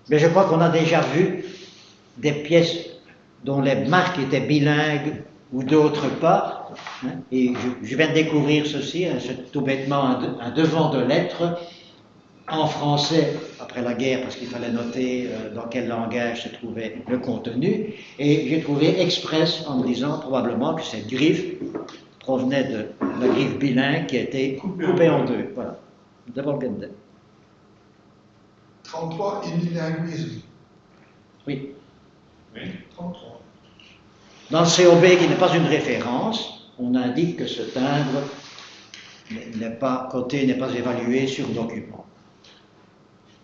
Mais je crois qu'on a déjà vu des pièces dont les marques étaient bilingues ou d'autres pas. Hein, et je viens de découvrir ceci, hein, c'est tout bêtement un devant de lettres en français après la guerre, parce qu'il fallait noter dans quel langage se trouvait le contenu. Et j'ai trouvé express en me disant probablement que cette griffe provenait de la griffe bilingue qui a été coupée en deux. Voilà. De Volgendem. 33, unilinguisme. Oui. Oui. 33. Dans le COB, qui n'est pas une référence, on indique que ce timbre n'est pas coté, n'est pas évalué sur document.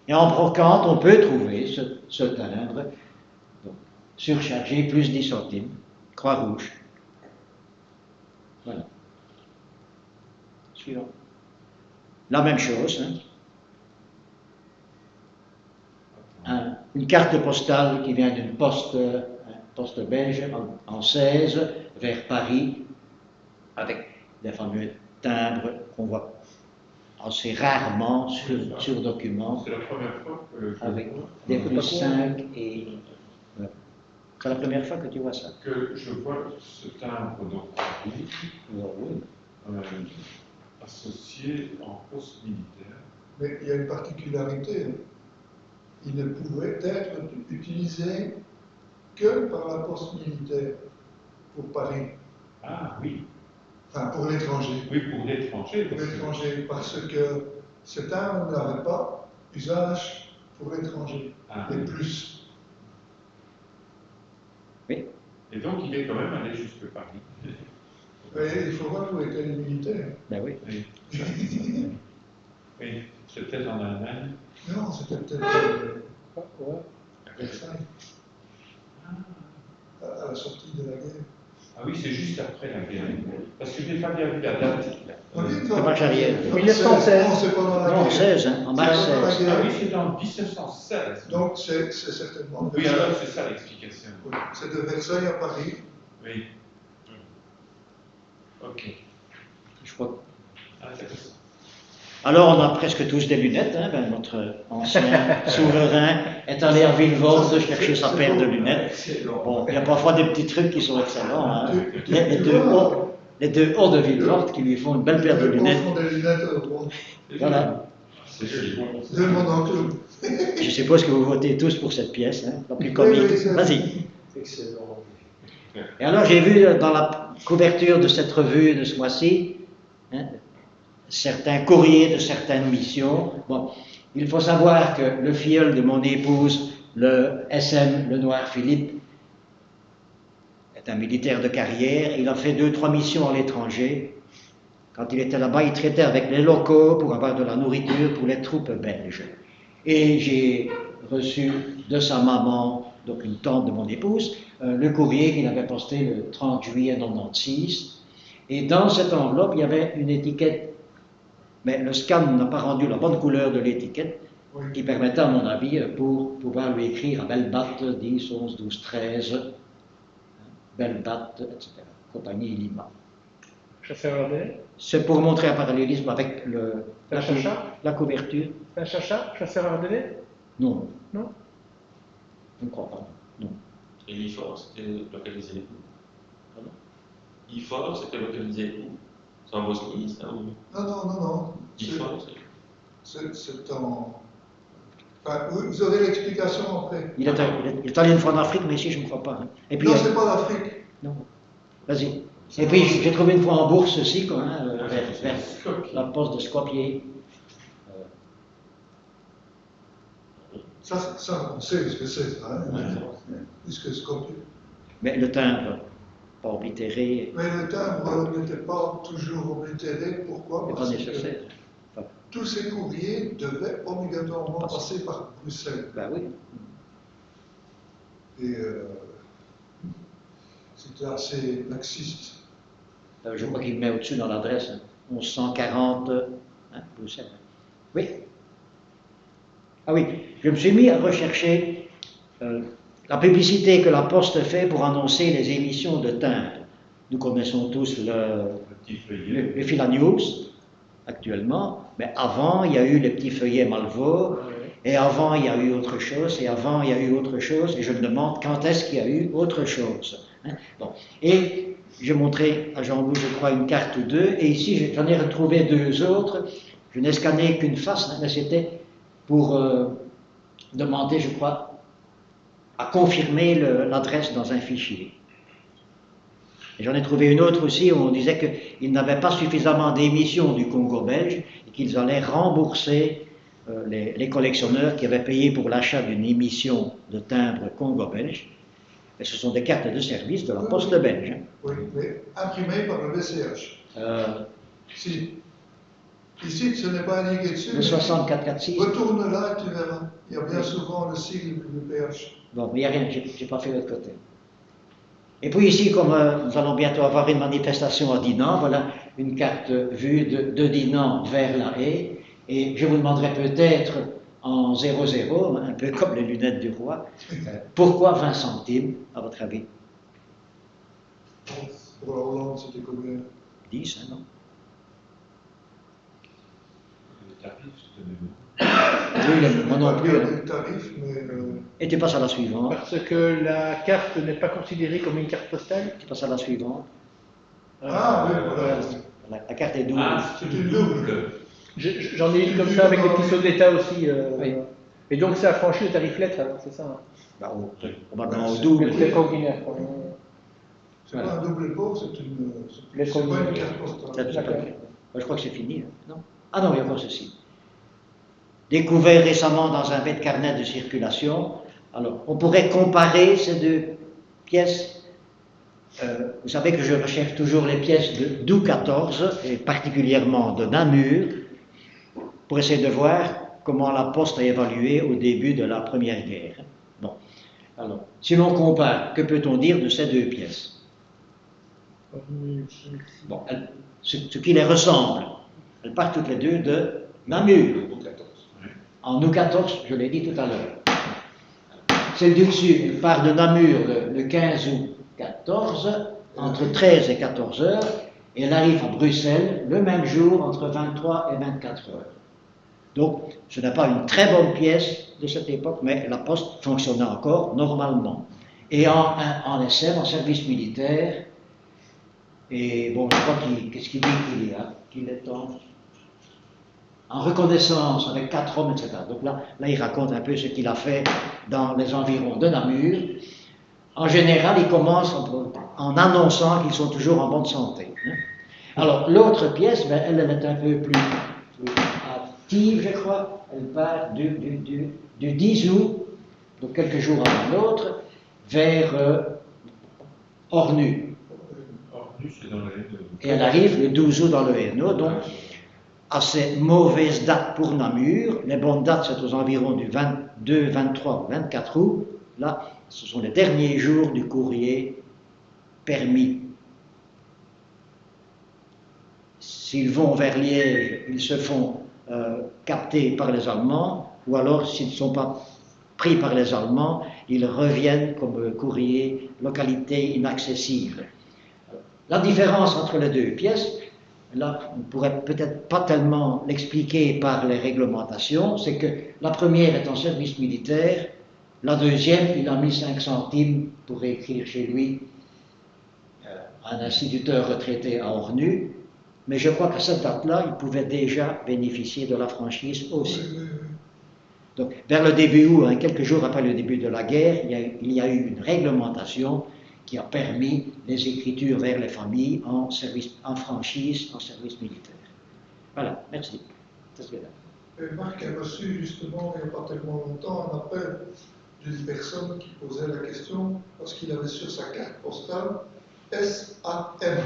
Et en brocante, on peut trouver ce timbre donc, surchargé, plus 10 centimes, croix rouge. Voilà. Suivant. La même chose. Hein. Une carte postale qui vient d'une poste belge en 16 vers Paris, avec des fameux timbres qu'on voit assez rarement sur document. C'est la première fois que je avec vois, des plus 5 et... Ouais. C'est la première fois que tu vois ça. que je vois ce timbre donc Oui. associé en poste militaire. Mais il y a une particularité. Hein. Il ne pouvait être utilisé que par la poste militaire pour Paris. Ah oui. Enfin, pour l'étranger. Oui, pour l'étranger. Pour l'étranger, parce que ce timbre n'avait pas usage pour l'étranger. Ah, Et oui. plus. Oui. Et donc il est quand même allé jusque Paris. Et il faut voir où étaient les militaires. Ben oui. Oui, oui. C'était en Allemagne. Non, c'était peut-être à Versailles, à la sortie de la guerre. Ah oui, c'est juste après la guerre. Parce que je n'ai pas bien vu la date. C'est marche arrière. 1916. Non, c'est pendant la Non, en guerre. 16, hein, en mars C'est pendant la 16. guerre. Ah oui, c'est en 1916. Donc c'est certainement. Oui, alors c'est ça l'explication. Oui, c'est de Versailles à Paris. Oui. Ok. Je crois. Intéressant. Alors, on a presque tous des lunettes. Hein. Ben, notre ancien souverain est allé à Villevorde chercher sa paire de lunettes. Bon, il y a parfois des petits trucs qui sont excellents. Hein. Les deux hauts de Villevorde qui lui font une belle paire de lunettes. Ils font des lunettes Voilà. C'est joli. de mon oncle. Je suppose que vous votez tous pour cette pièce, hein, la plus comique. Oui, c'est- Vas-y. Excellent. Et alors, j'ai vu dans la couverture de cette revue de ce mois-ci, hein, certains courriers de certaines missions. Bon, il faut savoir que le filleul de mon épouse, le SM Lenoir Philippe, est un militaire de carrière. Il a fait 2-3 missions à l'étranger. Quand il était là-bas, il traitait avec les locaux pour avoir de la nourriture pour les troupes belges. Et j'ai reçu de sa maman, donc une tante de mon épouse, le courrier qu'il avait posté le 30 juillet 1996. Et dans cette enveloppe, il y avait une étiquette. Mais le scan n'a pas rendu la bonne couleur de l'étiquette, Oui. qui permettait, à mon avis, pour pouvoir lui écrire à belle batte 10, 11, 12, 13, belle batte, etc. Compagnie Lima. Chasseur ardennais. C'est pour montrer un parallélisme avec Chacha. la couverture. Un chacha, chasseur ardennais. Non, Non. je ne crois pas. Non. Et l'IFOR, c'était localisé où? Pardon? IFOR, c'était localisé où? C'est en Bosnie, ça ou? Non. IFOR, C'est en. Enfin, vous aurez l'explication après. Il est allé une fois en Afrique, mais ici je ne crois pas. Hein. Et puis, Non, c'est pas l'Afrique. non. Vas-y. Et puis j'ai trouvé une fois en bourse aussi, quoi, hein, vers la poste de Skopje. Ça, on sait ce que c'est, hein, puisque Skopje. Mais le timbre, pas oblitéré, Mais le timbre n'était pas toujours oblitéré. Pourquoi? n'est pas Parce que nécessaire. Enfin, tous ces courriers devaient obligatoirement passer par Bruxelles. ben oui. Et c'était assez laxiste. Je crois qu'il met au-dessus dans l'adresse, hein, 1140, hein, Bruxelles. Oui. Ah oui, je me suis mis à rechercher la publicité que la Poste fait pour annoncer les émissions de timbre. Nous connaissons tous le Fila News actuellement, Mais avant, il y a eu les petits feuillets Malvaux, Ouais. et avant, il y a eu autre chose, et avant, il y a eu autre chose, et je me demande quand est-ce qu'il y a eu autre chose. Hein. Bon. Et j'ai montré à Jean-Loup, je crois, une carte ou deux, et ici, j'en ai retrouvé deux autres. Je n'ai scanné qu'une face, hein, mais c'était pour demander, je crois, à confirmer l'adresse dans un fichier. Et j'en ai trouvé une autre aussi où on disait qu'ils n'avaient pas suffisamment d'émissions du Congo belge et qu'ils allaient rembourser les collectionneurs qui avaient payé pour l'achat d'une émission de timbre Congo belge. Et ce sont des cartes de service de la Poste belge. Hein. Oui, mais imprimées par le BCH. Si. Ici, ce n'est pas indiqué dessus. Le 6446. Retourne là et tu verras. Il y a bien souvent le sigle du PH. Bon, mais il n'y a rien, j'ai pas fait l'autre côté. Et puis ici, comme nous allons bientôt avoir une manifestation à Dinan, voilà une carte vue de Dinan vers la Haye. Et je vous demanderai peut-être en 00, un peu comme les lunettes du roi, pourquoi 20 centimes, à votre avis? Pour la Hollande, c'était combien? 10, hein, non? Le tarif, c'était même. Oui, moi non plus. Pas Hein. le tarif, mais Et tu passes à la suivante. Parce que la carte n'est pas considérée comme une carte postale. Tu passes à la suivante. Ah, oui, voilà. La carte est double. Ah, C'est une double. J'en ai une comme ça avec des petits sauts d'État aussi. Oui. Et donc ça a franchi le tarif lettre, hein, c'est ça hein. Bah, probablement au double. Le lettre ordinaire. Quoi. C'est pas un double pot, c'est Lettre pas une ordinaire. carte Ça, postale. c'est pas vrai. Je crois que c'est fini. Hein. Non? Ah non, il y a encore ceci. Découvert récemment dans un bête carnet de circulation. Alors, on pourrait comparer ces deux pièces. Vous savez que je recherche toujours les pièces de d'Août 14, et particulièrement de Namur, pour essayer de voir comment la Poste a évalué au début de la Première Guerre. Bon, alors, si l'on compare, que peut-on dire de ces deux pièces? Bon, ce qui les ressemble, elles partent toutes les deux de Namur. En août 14, je l'ai dit tout à l'heure. Celle du dessus, elle part de Namur le 15 août 14, entre 13 et 14 heures, et elle arrive à Bruxelles le même jour, entre 23 et 24 heures. Donc, ce n'est pas une très bonne pièce de cette époque, mais la Poste fonctionnait encore normalement. Et en SM, en service militaire, et bon, je crois qu'est-ce qu'il dit qu'il est en reconnaissance avec 4 hommes, etc. Donc là, il raconte un peu ce qu'il a fait dans les environs de Namur. En général, il commence en annonçant qu'ils sont toujours en bonne santé. Hein. Alors, l'autre pièce, elle est un peu plus active, je crois. Elle part du 10 août, donc quelques jours avant l'autre, vers Ornu. Ornu, c'est dans le Hainaut. Et elle arrive le 12 août dans le Hainaut, donc assez mauvaise date pour Namur. Les bonnes dates, c'est aux environs du 22, 23, 24 août. Là, ce sont les derniers jours du courrier permis. S'ils vont vers Liège, ils se font capter par les Allemands, ou alors s'ils ne sont pas pris par les Allemands, ils reviennent comme courrier localité inaccessible. La différence entre les deux pièces, là, on ne pourrait peut-être pas tellement l'expliquer par les réglementations, c'est que la première est en service militaire, la deuxième, il a mis 5 centimes pour écrire chez lui un instituteur retraité à Ornu, mais je crois qu'à cette date-là, il pouvait déjà bénéficier de la franchise aussi. Donc, vers le début août, hein, quelques jours après le début de la guerre, il y a eu une réglementation qui a permis les écritures vers les familles en franchise, en service militaire. Voilà, merci. Et Marc a reçu justement, il n'y a pas tellement longtemps, un appel d'une personne qui posait la question, parce qu'il avait sur sa carte postale SAM.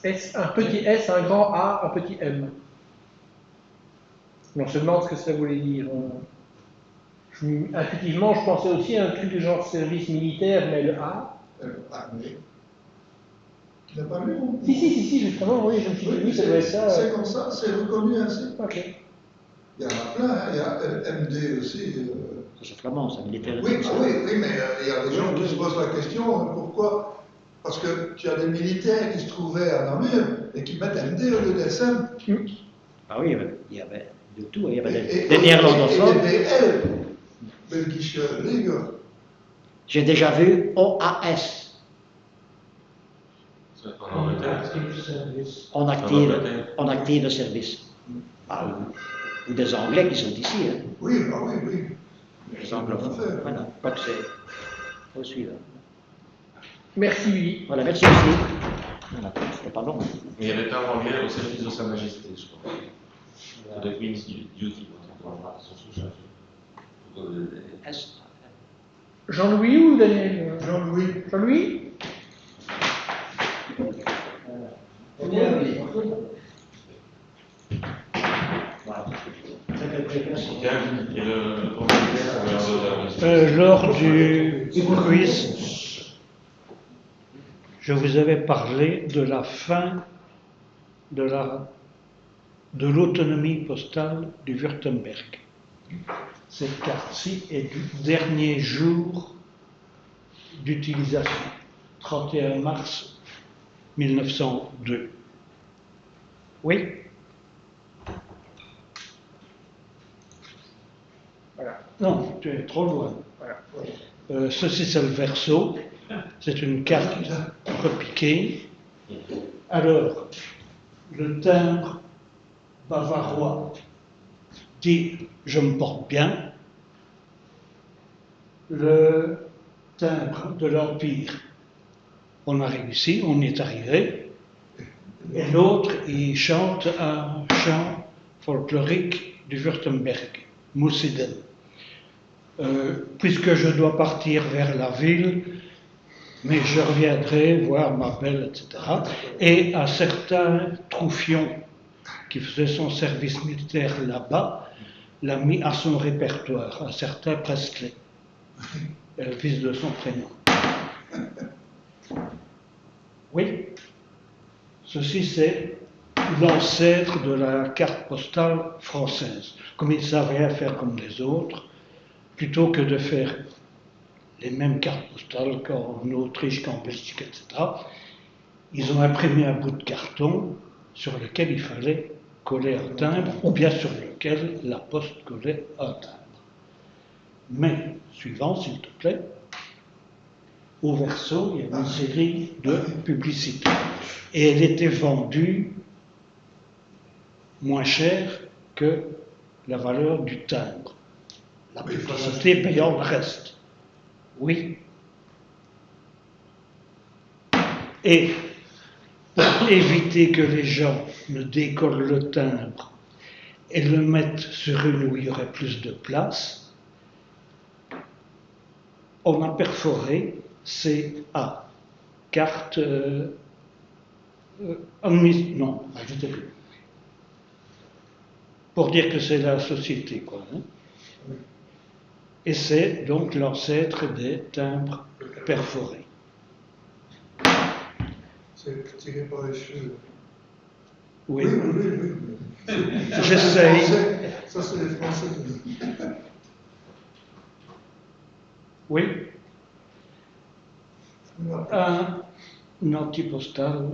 S, un petit S, un grand A, un petit M. On se demande ce que ça voulait dire. Intuitivement, je pensais aussi à un truc du genre service militaire, mais le A. Mais tu n'as pas lu non? Si, justement, oui, je me suis dit, oui, ça doit être ça. C'est comme ça, c'est reconnu ainsi. Ok. Il y en a plein, hein. Il y a MD aussi. C'est flamand, ça, militaire. Oui, mais il y a des gens qui se posent la question, pourquoi? Parce que tu as des militaires qui se trouvaient à Namur et qui mettent MD au lieu d'SM. Ah oui, il y avait de tout. Il y avait Et des néerlandophones. et des L, Belgische Liga. J'ai déjà vu OAS C'est en Angleterre, ça. en active de service. Ah, ou des Anglais qui sont ici. Hein. Oui, ah oui, oui. Les anglophones. Voilà, je crois que c'est au suivant. Merci, Willy. Voilà, merci aussi. Voilà, c'était pas long. Mais il y avait pas anglais au service de Sa Majesté, je crois. The Queen's Duty, son sous-chef. Jean-Louis ou Daniel? Jean-Louis. Jean-Louis? Et le propriétaire, Lors du quiz, je vous avais parlé de la fin de l'autonomie postale du Württemberg. Cette carte-ci est du dernier jour d'utilisation, 31 mars 1902. Oui? Voilà. Non, tu es trop loin. Voilà. Ceci c'est le verso, c'est une carte repiquée. Alors, le timbre bavarois dit je me porte bien. Le timbre de l'Empire, on a réussi, on y est arrivé. Et l'autre, il chante un chant folklorique du Württemberg, Musiden. Puisque je dois partir vers la ville, mais je reviendrai voir ma belle, etc. Et un certain Troufion, qui faisait son service militaire là-bas, l'a mis à son répertoire, un certain Presley, le fils de son prénom. Oui, ceci c'est l'ancêtre de la carte postale française. Comme ils savaient faire comme les autres, plutôt que de faire les mêmes cartes postales qu'en Autriche, qu'en Belgique, etc., ils ont imprimé un bout de carton sur lequel il fallait coller un timbre, ou bien sur lequel la poste collait un timbre. Mais, suivant, s'il te plaît, au verso, il y avait une série de publicités. Et elle était vendue moins cher que la valeur du timbre. La publicité payant le reste. Oui. Et pour éviter que les gens ne décollent le timbre et le mettent sur une où il y aurait plus de place, on a perforé CA, carte non, ajoutez plus. Pour dire que c'est la société, quoi. Hein. Et c'est donc l'ancêtre des timbres perforés. C'est tiré par les cheveux. Oui. Oui. J'essaye. Ça, c'est les Français. Oui. Un antipostale,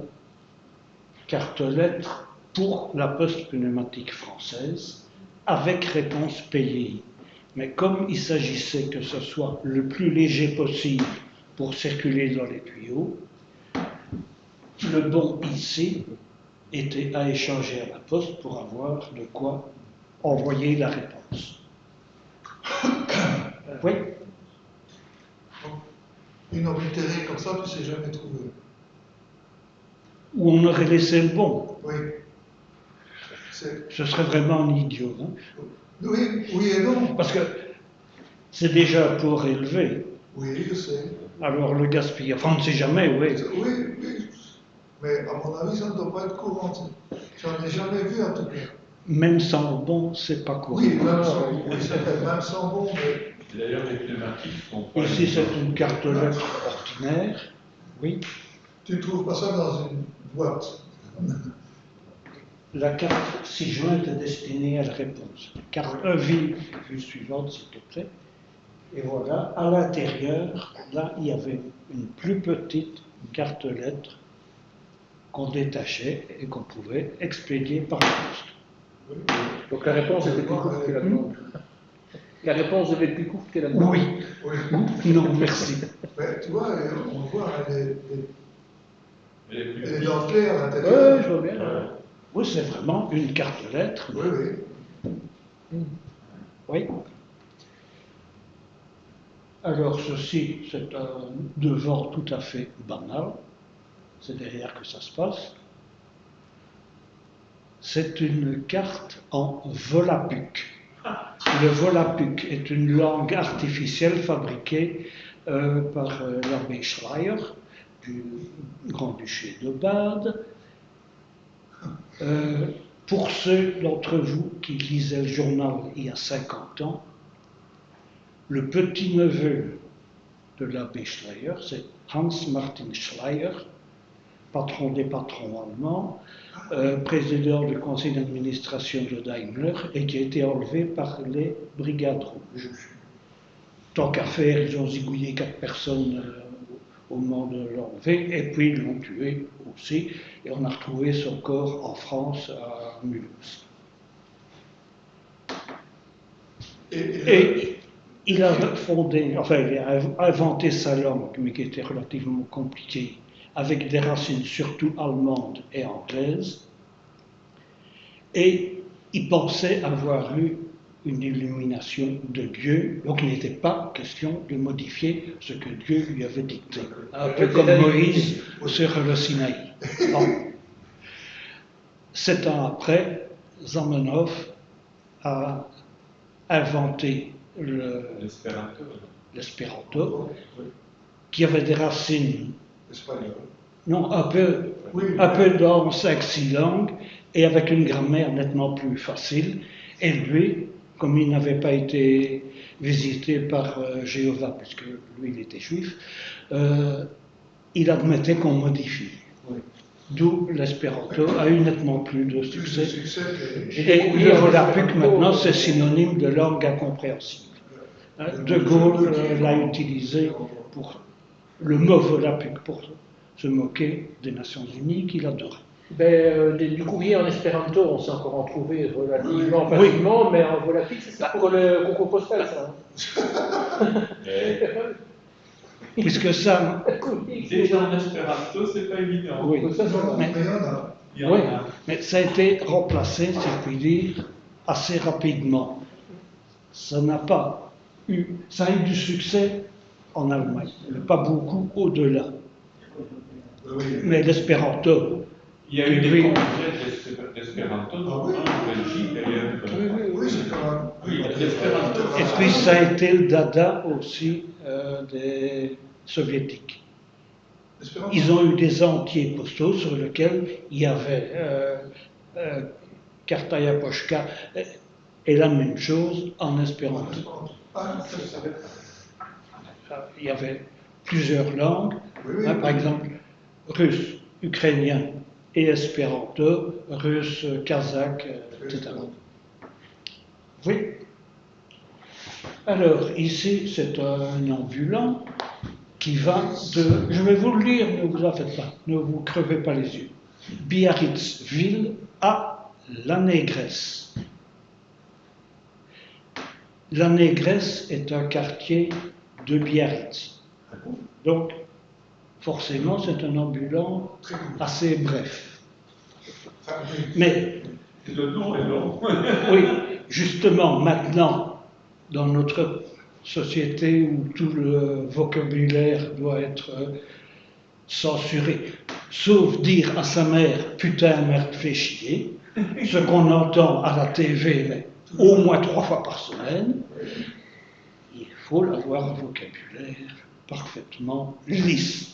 carte lettre pour la poste pneumatique française, avec réponse payée. Mais comme il s'agissait que ce soit le plus léger possible pour circuler dans les tuyaux, le bon ici était à échanger à la poste pour avoir de quoi envoyer la réponse. Oui. Une oblitérée comme ça, tu ne sais jamais trouvé. Ou on aurait laissé le bon. Oui. Ce serait vraiment un idiot. Hein? Oui et non. Parce que c'est déjà pour élever. Oui, je sais. Alors le gaspillage, enfin on ne sait jamais, oui. Oui. Mais à mon avis, ça ne doit pas être courant. J'en ai jamais vu en tout cas. Même sans bon, c'est pas courant. Oui, même sans bon, mais... D'ailleurs, les pneumatiques sont pas... Ici, c'est une carte lettre ordinaire. Oui. Tu ne trouves pas ça dans une boîte. La carte 6 jointes est destinée à la réponse. Carte vue suivante, s'il te plaît. Et voilà, à l'intérieur, là, il y avait une plus petite carte lettre qu'on détachait et qu'on pouvait expédier par la poste. Oui. Donc la réponse était plus courte que la demande. La réponse devait être plus courte que la demande. Oui. Oui. Non, merci. Mais tu vois, on voit, Elle est plus elle est petite. dentelée à Oui, l'intérieur. je vois bien. Oui, c'est vraiment une carte lettre. Oui, oui. Oui. Alors, ceci, c'est un devoir tout à fait banal. C'est derrière que ça se passe. C'est une carte en volapük. Le volapük est une langue artificielle fabriquée par l'abbé Schreier du Grand-Duché de Bade. Pour ceux d'entre vous qui lisaient le journal il y a 50 ans, le petit-neveu de l'abbé Schreier, c'est Hans Martin Schreier, patron des patrons allemands, président du conseil d'administration de Daimler et qui a été enlevé par les brigades rouges. Tant qu'à faire, ils ont zigouillé 4 personnes au moment de l'enlever et puis ils l'ont tué aussi et on a retrouvé son corps en France à Mulhouse. Et il a fondé, enfin il a inventé sa langue mais qui était relativement compliquée avec des racines surtout allemandes et anglaises, et il pensait avoir eu une illumination de Dieu, donc il n'était pas question de modifier ce que Dieu lui avait dicté, un peu comme Moïse sur le Sinaï. Bon. 7 ans après, Zamenhof a inventé l'espéranto, qui avait des racines Espagnol. non, un peu dans 5-6 langues et avec une grammaire nettement plus facile. Et lui, comme il n'avait pas été visité par Jéhovah, puisque lui il était juif, il admettait qu'on modifie. D'où l'espéranto a eu nettement plus de succès. Et le volapük maintenant c'est synonyme de langue incompréhensible. De Gaulle l'a utilisé pour le mot volapük pour se moquer des Nations Unies qu'il adorait. Du courrier en espéranto, on sait encore en trouver relativement facilement, mais en volapük, c'est pour le concours postal, ça. Puisque ça. Déjà en espéranto, c'est pas évident. Oui, mais ça a été remplacé, si je puis dire, assez rapidement. Ça a eu du succès en Allemagne, mais pas beaucoup au-delà. Mais l'espéranto. Il y a eu des congrès d'espéranto en Belgique d'ailleurs. Oui, c'est quand même. Oui, l'espéranto. Et puis ça a été le dada aussi des soviétiques. Ils ont eu des entiers postaux sur lesquels il y avait Kartaya Pochka et la même chose en espéranto. Il y avait plusieurs langues, par exemple russe, ukrainien et espéranto, russe, kazakh, etc. Oui. Alors, ici, c'est un ambulant qui va de... Je vais vous le lire, ne vous en faites pas, ne vous crevez pas les yeux. Biarritzville à La Négresse. La Négresse est un quartier de Biarritz. Donc, forcément, c'est un ambulant assez bref. Mais, le nom est long. oui, justement, maintenant, dans notre société où tout le vocabulaire doit être censuré, sauf dire à sa mère « putain, merde, fais chier », ce qu'on entend à la TV, mais au moins 3 fois par semaine, il faut avoir un vocabulaire parfaitement lisse.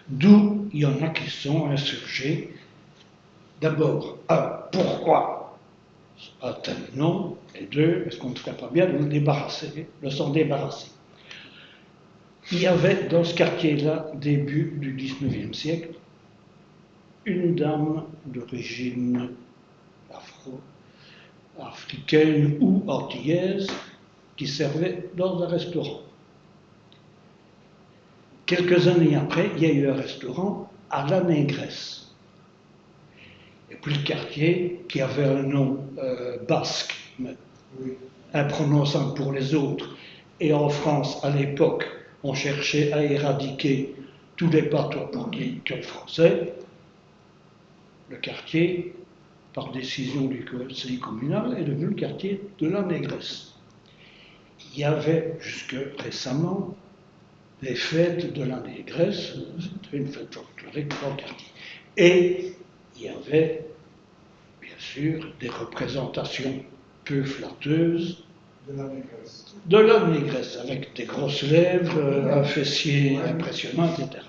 D'où il y en a qui sont insurgés. D'abord, pourquoi un tel nom, et 2, est-ce qu'on ne ferait pas bien de s'en débarrasser? Il y avait dans ce quartier-là, début du XIXe siècle, une dame d'origine africaine ou antillaise qui servait dans un restaurant. Quelques années après, il y a eu un restaurant à La Négresse. Et puis le quartier qui avait un nom basque, mais imprononçable pour les autres. Et en France, à l'époque, on cherchait à éradiquer tous les patois portugais français. Le quartier, par décision du conseil communal, est devenu le quartier de la Négresse. Il y avait, jusque récemment, les fêtes de la Négresse, c'était une fête folklorique dans le quartier. Et il y avait, bien sûr, des représentations peu flatteuses de la Négresse, avec des grosses lèvres, un fessier impressionnant, etc.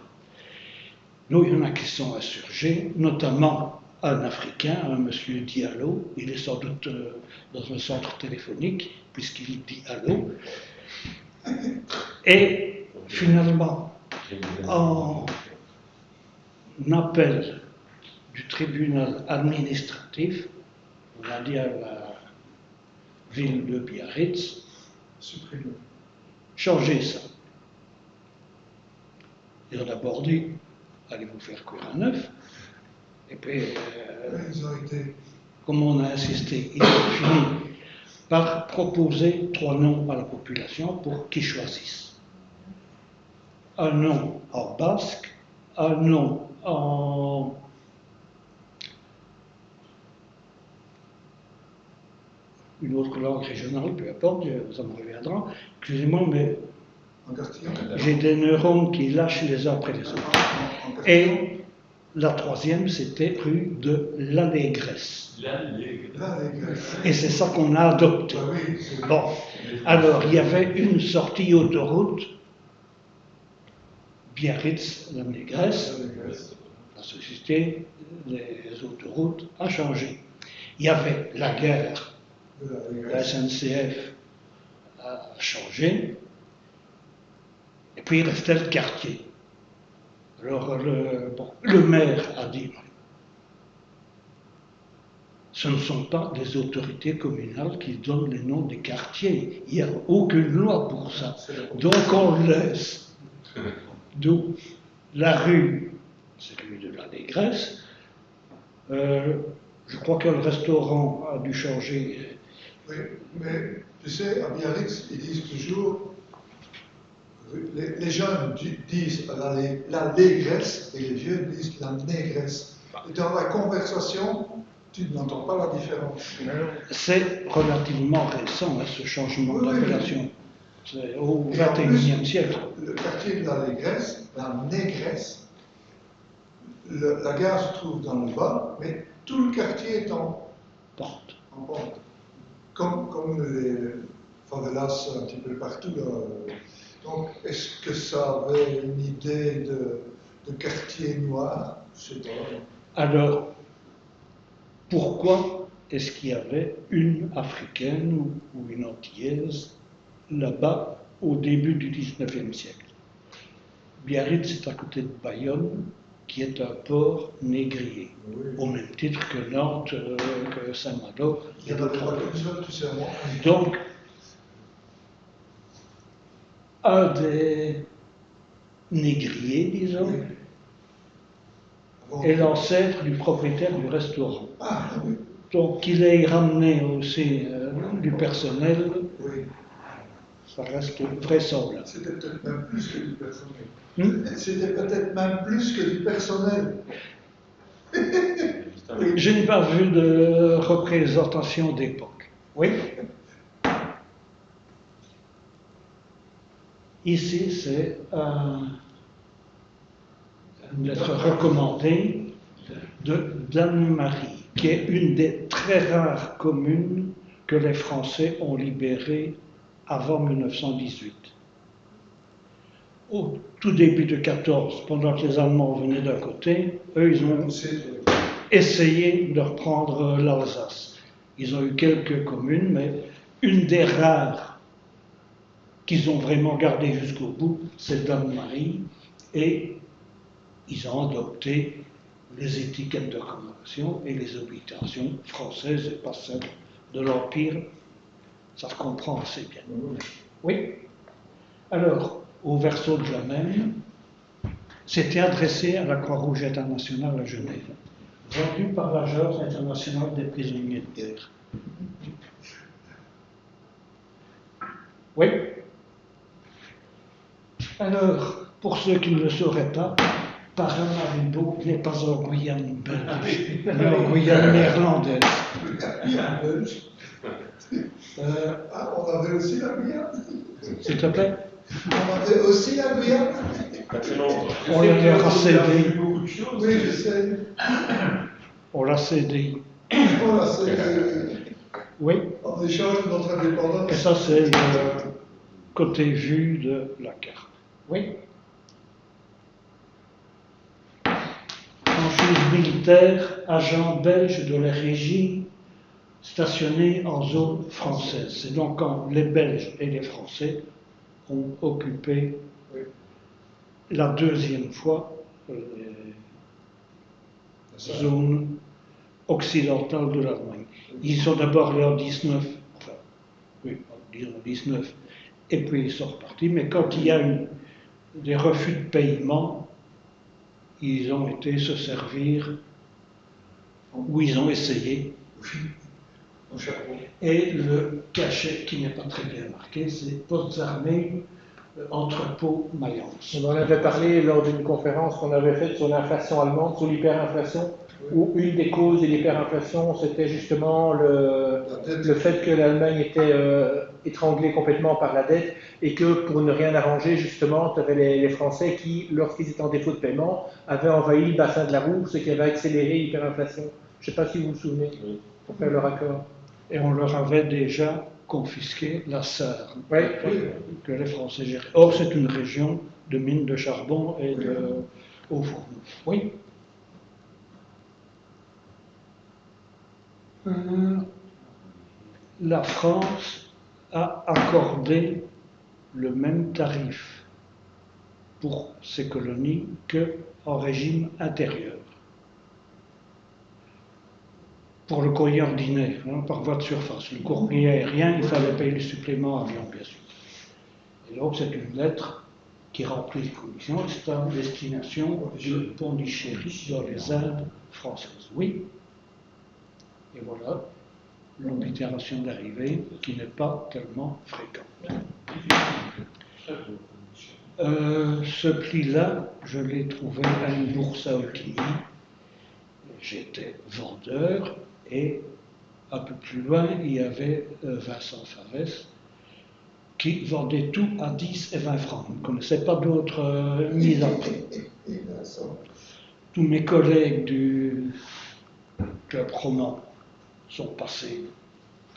Nous, il y en a qui sont insurgés, notamment un Africain, un monsieur Diallo, il est sans doute dans un centre téléphonique, puisqu'il dit allô. Et finalement, en appel du tribunal administratif, on a dit à la ville de Biarritz, changez ça. Ils ont d'abord dit, allez vous faire cuire un œuf. Et puis, comme on a insisté, ils ont fini par proposer 3 noms à la population pour qu'ils choisissent. Un nom en basque, un nom en une autre langue régionale, peu importe, ça me reviendra. Excusez-moi, mais j'ai des neurones qui lâchent les uns après les autres. Et la 3e, c'était rue de la Négresse. Et c'est ça qu'on a adopté. Bon, alors il y avait une sortie autoroute, Biarritz, la Négresse. La société, les autoroutes a changé. Il y avait la gare, la SNCF a changé, et puis il restait le quartier. Alors le maire a dit, ce ne sont pas des autorités communales qui donnent les noms des quartiers. Il n'y a aucune loi pour ça. Donc on laisse. D'où la rue, c'est rue de la Négresse. Je crois que le restaurant a dû changer. Oui, mais tu sais, à Biarritz, ils disent toujours, les jeunes disent la Négresse et les vieux disent la Négresse. Et dans la conversation, tu n'entends pas la différence. C'est relativement récent, ce changement d'appellation. C'est au XXIe siècle. Le quartier de la Négresse, la gare se trouve dans le bas, mais tout le quartier est en pente. Comme les favelas un petit peu partout. Donc, est-ce que ça avait une idée de quartier noir? Je sais pas. Alors, pourquoi est-ce qu'il y avait une africaine ou une antillaise là-bas au début du XIXe siècle? Biarritz, c'est à côté de Bayonne, qui est un port négrier, au même titre que Nantes, que Saint-Malo. Donc, un des négriers, disons, est l'ancêtre du propriétaire du restaurant. Donc, qu'il ait ramené aussi du personnel, ça reste vraisemblable. C'était peut-être même plus que du personnel. C'était peut-être même plus que du personnel. Je n'ai pas vu de représentation d'époque. Oui. Ici, c'est une lettre recommandée de Dannemarie, qui est une des très rares communes que les Français ont libérées avant 1918. Au tout début de 14, pendant que les Allemands venaient d'un côté, eux, ils ont essayé de reprendre l'Alsace. Ils ont eu quelques communes, mais une des rares qu'ils ont vraiment gardées jusqu'au bout, c'est Dannemarie, et ils ont adopté les étiquettes de commémoration et les habitations françaises et pas celles de l'Empire. Ça se comprend assez bien. Oui. Alors, au verso de la même, c'était adressé à la Croix-Rouge internationale à Genève. vendu par l'Agence internationale des prisonniers de guerre. Oui. Alors, pour ceux qui ne le sauraient pas, Paramaribo n'est pas en Guyane belge, mais en Guyane néerlandaise. Guyane belge. On avait aussi la Guyane. S'il te plaît, On avait aussi la Guyane. Pas très longtemps. on leur a cédé. Beaucoup de choses. Oui, je sais. On l'a cédé. Voilà, c'est Oui. en échange de notre indépendance. Et ça, c'est le côté vu de la carte. Oui. Franchise militaire, agent belge de la régie stationnés en zone française. C'est donc quand les Belges et les Français ont occupé la deuxième fois les zones occidentales de l'Allemagne. Ils sont d'abord allés en 19, enfin, oui, disons 19, et puis ils sont repartis. Mais quand il y a eu des refus de paiement, ils ont été se servir, ou ils ont essayé. Et le cachet qui n'est pas très bien marqué, c'est postes armés, entrepôt Mayence. On en avait parlé lors d'une conférence qu'on avait faite sur l'inflation allemande, sur l'hyperinflation, où une des causes de l'hyperinflation, c'était justement le fait que l'Allemagne était étranglée complètement par la dette et que pour ne rien arranger, justement, tu avais les Français qui, lorsqu'ils étaient en défaut de paiement, avaient envahi le bassin de la Roue, ce qui avait accéléré l'hyperinflation. Je ne sais pas si vous vous souvenez, pour faire leur accord. Et on leur avait déjà confisqué la Sarre, Oui. que les Français géraient. Or, c'est une région de mines de charbon et de hauts fourneaux. Oui. La France a accordé le même tarif pour ses colonies qu'en régime intérieur. Pour le courrier ordinaire, par voie de surface. Le courrier aérien, il fallait payer le supplément avion, bien sûr. Et donc, c'est une lettre qui remplit les conditions. C'est à destination de Pondichéry dans les Indes françaises. Oui. Et voilà l'oblitération d'arrivée qui n'est pas tellement fréquente. Ce prix-là, je l'ai trouvé à une bourse à Otigny. J'étais vendeur et un peu plus loin, il y avait Vincent Favès qui vendait tout à 10 et 20 francs. Je ne connaissais pas d'autres mises à prix. Tous mes collègues du club roman sont passés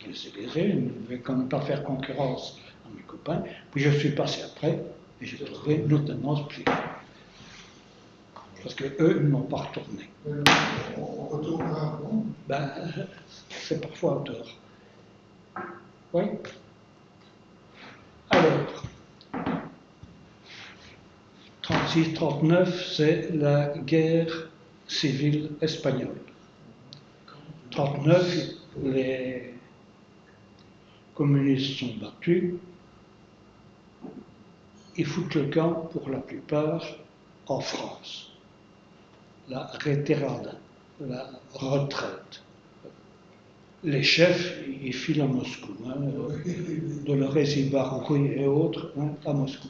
les ils ne pouvaient quand même pas faire concurrence à mes copains. Puis je suis passé après et j'ai trouvé notamment ce prix. Parce qu'eux ne m'ont pas retourné. On retournera. Ben, c'est parfois à tort. Oui. Alors, 36-39, c'est la guerre civile espagnole. 39, les communistes sont battus. Ils foutent le camp, pour la plupart, en France. La retirada, la retraite. Les chefs, ils filent à Moscou, Dolores Ibargüen et autres, à Moscou.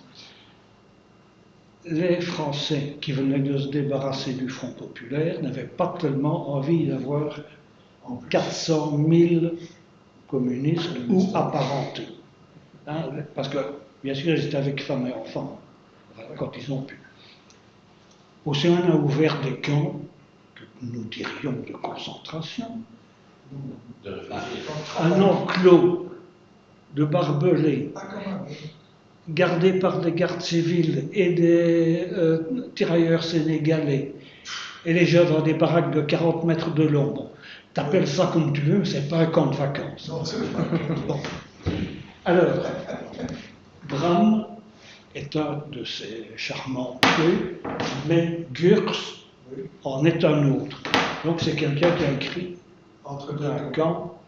Les Français qui venaient de se débarrasser du Front populaire n'avaient pas tellement envie d'avoir 400 000 communistes ou apparentés. Parce que, bien sûr, ils étaient avec femmes et enfants, quand ils ont pu. Aussi, on a ouvert des camps que nous dirions de concentration. Un enclos de barbelés gardé par des gardes civils et des tirailleurs sénégalais et les gens dans des baraques de 40 mètres de long. Bon, t'appelles ça comme tu veux, mais c'est pas un camp de vacances. Bon. Alors, Bram est un de ces charmants trucs, mais Gurs en est un autre. Donc c'est quelqu'un qui a écrit entre d'un camp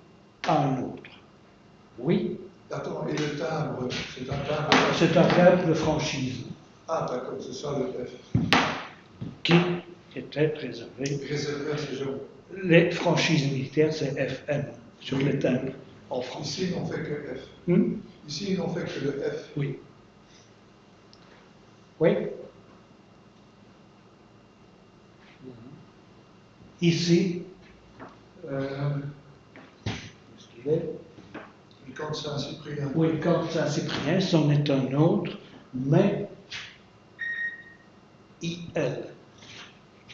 à un autre. Oui. Attends, et le timbre, c'est un timbre. C'est un timbre de franchise. Ah, d'accord, c'est ça le F. Qui était réservé. Réservé à ces gens. Les franchises militaires, c'est FM sur les timbres en France. Ici, ils n'ont fait que F. Hmm? Ici, ils n'ont fait que le F. Oui. Oui. Ici, qu'est-ce qu'il est? Et quand c'est un Cyprien. Oui, quand Saint-Cyprien, c'en est un autre, mais IL,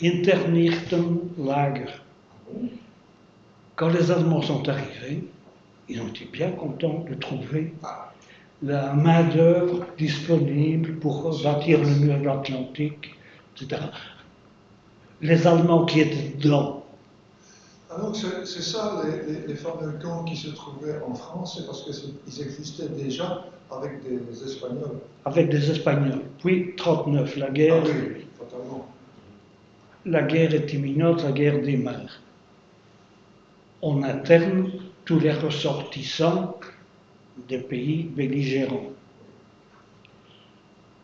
Interniertenlager. Quand les Allemands sont arrivés, ils ont été bien contents de trouver la main-d'œuvre disponible pour bâtir le mur de l'Atlantique, etc. Les Allemands qui étaient dedans. Alors, c'est ça, les fameux camps qui se trouvaient en France, c'est parce qu'ils existaient déjà avec des Espagnols. Avec des Espagnols. Puis, 39, la guerre. Ah oui, totalement. La guerre est imminente, la guerre démarre. En interne, tous les ressortissants des pays belligérants.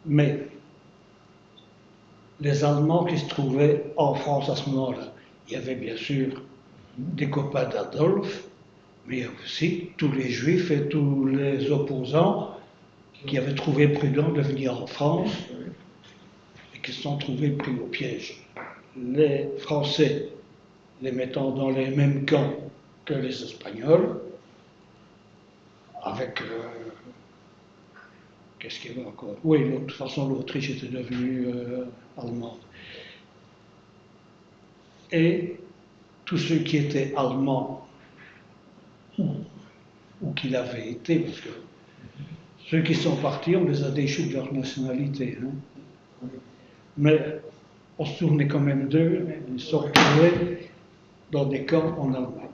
Mais les Allemands qui se trouvaient en France à ce moment-là, il y avait bien sûr des copains d'Adolphe, mais il y a aussi tous les Juifs et tous les opposants qui avaient trouvé prudent de venir en France et qui se sont trouvés pris au piège. Les Français les mettant dans les mêmes camps que les Espagnols, avec... qu'est-ce qu'il y avait encore? Oui, de toute façon, l'Autriche était devenue allemande. Et tous ceux qui étaient allemands, ou qui l'avaient été, parce que ceux qui sont partis, on les a déchus de leur nationalité. Hein. Mais on se souvenait quand même d'eux, ils se sont retrouvés dans des camps en Allemagne.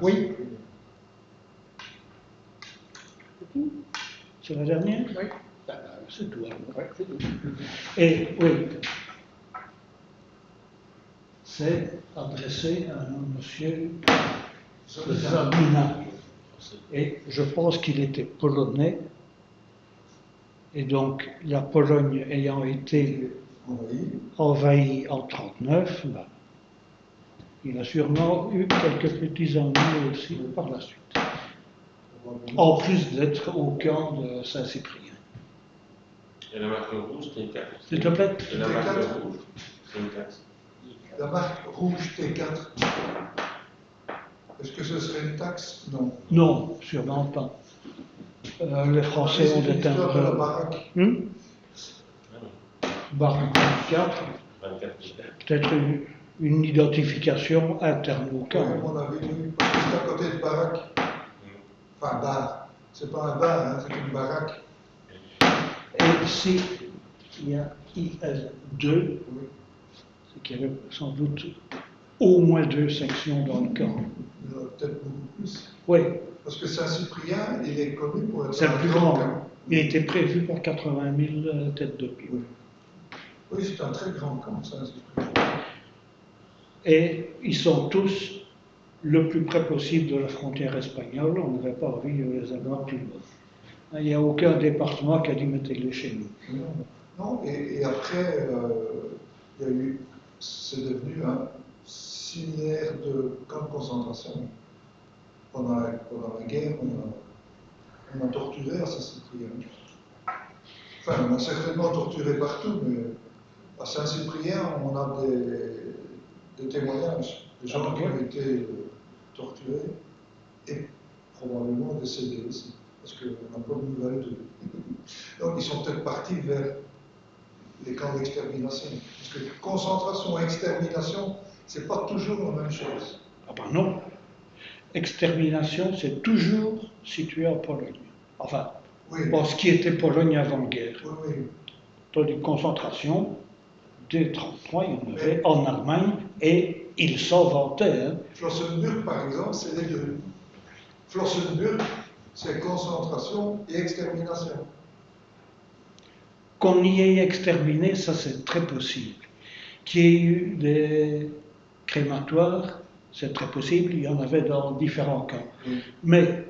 Oui. C'est la dernière? Oui. C'est tout. Alors. Ouais, c'est tout. Et oui, c'est adressé à un monsieur Zabina. Et je pense qu'il était polonais. Et donc, la Pologne ayant été envahie en 1939, ben, il a sûrement eu quelques petits ennuis aussi par la suite. En plus d'être au camp de Saint-Cyprien. Et la marque rouge, c'est une 4. S'il te plaît? Et la marque rouge, c'est une 4. La marque rouge T4. Est-ce que ce serait une taxe? Non. Non, sûrement pas. Les Français ont des l'histoire de la timbres. baraque. Baraque 24, 24. peut-être une identification interne au Oui, camp. à mon avis, oui. Parce que c'est à côté de baraque. Enfin, bar. C'est pas un bar, hein, c'est une baraque. Et ici, il y a IL2, c'est qu'il y avait sans doute au moins 2 sections dans le camp. Il y en a peut-être beaucoup plus. Oui, Parce que Saint-Cyprien, il est connu pour être c'est le un plus grand grand. camp. Il était prévu pour 80 000 têtes de pied. Oui, c'est un très grand camp, Saint-Cyprien. Et ils sont tous le plus près possible de la frontière espagnole. On n'avait pas envie de les avoir plus bas. Il n'y a aucun département qui a dit mettez-les chez nous. Non, et après, il y a eu, c'est devenu un similaire de camp de concentration. Pendant la guerre, on a torturé à Saint-Cyprien. Enfin, on a certainement torturé partout, mais à Saint-Cyprien, on a des témoignages de gens qui ont été torturés et probablement décédés aussi, parce qu'on n'a pas de nouvelles d'eux. Donc, ils sont peut-être partis vers les camps d'extermination. Parce que concentration et extermination, c'est pas toujours la même chose. Ah ben non. Extermination, c'est toujours situé en Pologne. Enfin, Oui, bon, ce qui était Pologne avant-guerre. oui, oui. Tandis que concentration, dès 1933, il y en avait en Allemagne et ils s'en vantaient. Hein. Flossenbürg, par exemple, c'est les deux. Flossenbürg, c'est concentration et extermination. Qu'on y ait exterminé, ça c'est très possible. Qu'il y ait eu des crématoires, c'est très possible, il y en avait dans différents camps. Oui. Mais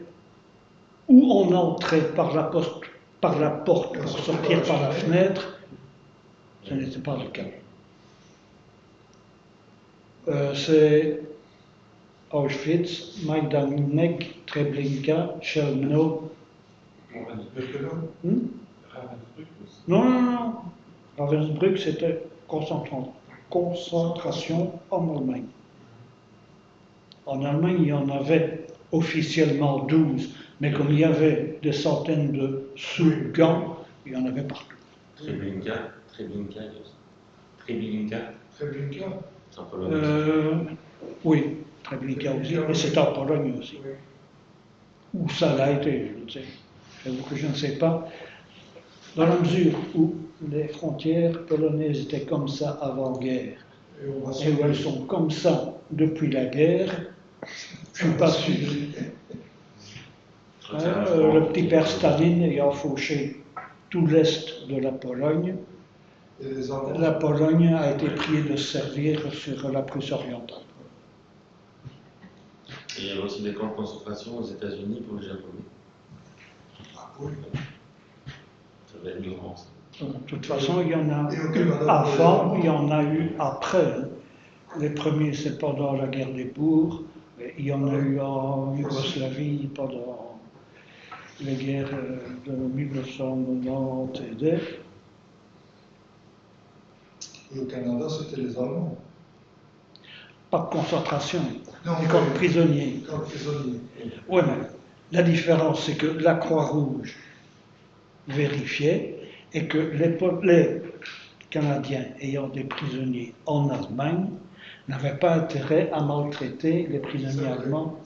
où on entrait par la porte par la porte pour sortir par la fenêtre, ce n'était pas le cas. C'est Auschwitz, Majdanek, Treblinka, Chelmno. Ravensbrück aussi. Non. Ravensbrück, c'était concentration en Allemagne. En Allemagne, il y en avait officiellement 12, mais comme il y avait des centaines de sous-gangs, il y en avait partout. Treblinka, c'est en Pologne. Oui, Treblinka aussi, mais c'est en Pologne aussi. Où ça l'a été, je ne sais. J'avoue que je ne sais pas. Dans la mesure où les frontières polonaises étaient comme ça avant-guerre, et où elles sont comme ça depuis la guerre, je ne suis pas sûr. Le petit père Staline ayant fauché tout l'est de la Pologne, la Pologne a été priée de servir sur la Prusse orientale. Et il y avait aussi des camps de concentration aux États-Unis pour les Japonais. Ah oui. Ça va être grand. De toute façon, il y en a eu avant, il y en a eu après. Les premiers, c'est pendant la guerre des bourgs. Il y en a eu en Yougoslavie pendant les guerres de 1990 et des. Et au Canada, c'était les Allemands. Pas de concentration, Non, mais comme prisonniers. Comme prisonniers. Oui, mais la différence, c'est que la Croix-Rouge vérifiait et que les Canadiens ayant des prisonniers en Allemagne n'avaient pas intérêt à maltraiter les prisonniers allemands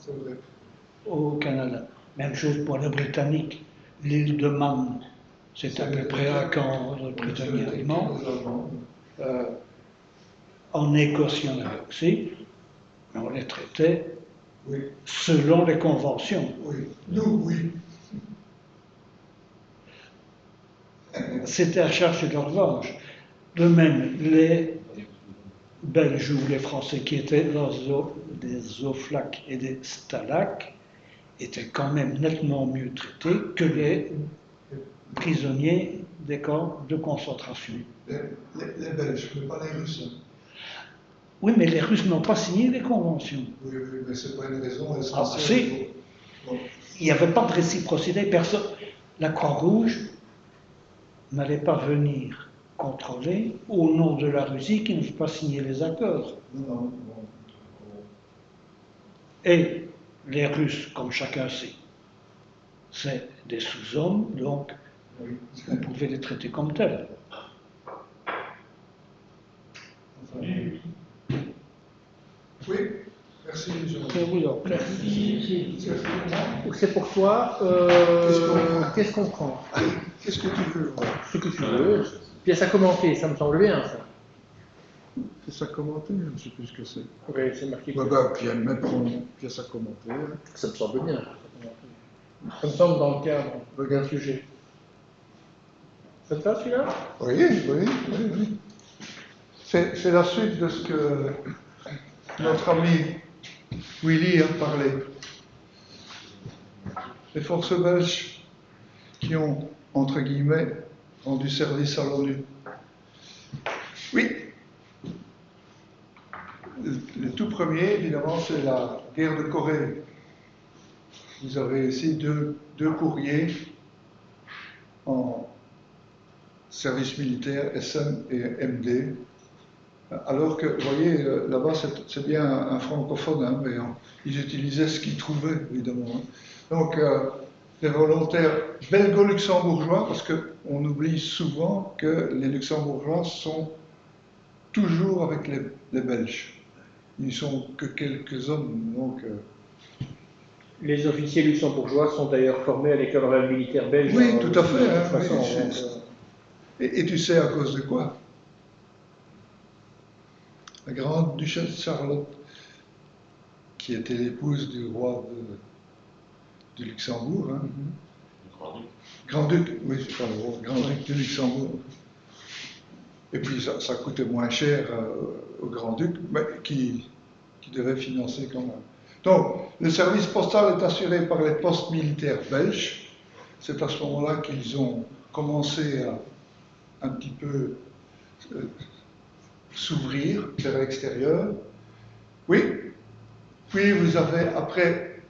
au Canada. Même chose pour les Britanniques. L'île de Man, c'est à peu près un camp de prisonniers allemands. En Écosse, il y en avait aussi, mais on les traitait selon les conventions. Oui, nous, oui. C'était à charge de leur revanche. De même, les Belges ou les Français qui étaient dans des oflacs et des stalacs étaient quand même nettement mieux traités que les prisonniers des camps de concentration. Les Belges, mais pas les Russes. Oui, mais les Russes n'ont pas signé les conventions. Oui, mais ce n'est pas une raison essentielle. Ah, si. Bon. Il n'y avait pas de réciprocité. Personne. La Croix-Rouge n'allait pas venir contrôler au nom de la Russie qui ne veut pas signer les accords. Non. Et les Russes, comme chacun sait, c'est des sous-hommes, donc on pouvait les traiter comme tels. Oui, merci, Jean. Je vous en prie. C'est pour toi. Qu'est-ce qu'on prend? Qu'est-ce que tu veux voir? Ce que tu veux. Pièce à commenter, ça me semble bien, ça. C'est ça commenter, je ne sais plus ce que c'est. Oui, c'est marqué. Pièce à commenter. Ça me semble bien. Ça me semble dans le cadre d'un sujet. Ça te va celui-là? Oui. C'est la suite de ce que notre ami Willy a parlé. Les forces belges qui ont, entre guillemets, rendu service à l'ONU. Oui. Le tout premier, évidemment, c'est la guerre de Corée. Vous avez ici deux courriers en service militaire, SM et MD. Alors que, vous voyez, là-bas, c'est bien un francophone, hein, mais ils utilisaient ce qu'ils trouvaient, évidemment. Hein. Donc, les volontaires belgo-luxembourgeois, parce qu'on oublie souvent que les luxembourgeois sont toujours avec les Belges. Ils ne sont que quelques hommes, donc... Les officiers luxembourgeois sont d'ailleurs formés à l'école royale militaire belge. Oui, tout à fait. De Hein, toute façon, oui, donc, et tu sais à cause de quoi? La grande duchesse Charlotte, qui était l'épouse du roi du Luxembourg, hein. Grand-duc, oui, c'est pas le roi, grand-duc du Luxembourg. Et puis ça coûtait moins cher au grand-duc, mais qui devait financer quand même. Donc, le service postal est assuré par les postes militaires belges. c'est à ce moment-là qu'ils ont commencé à un petit peu s'ouvrir vers l'extérieur. Oui, puis vous avez, après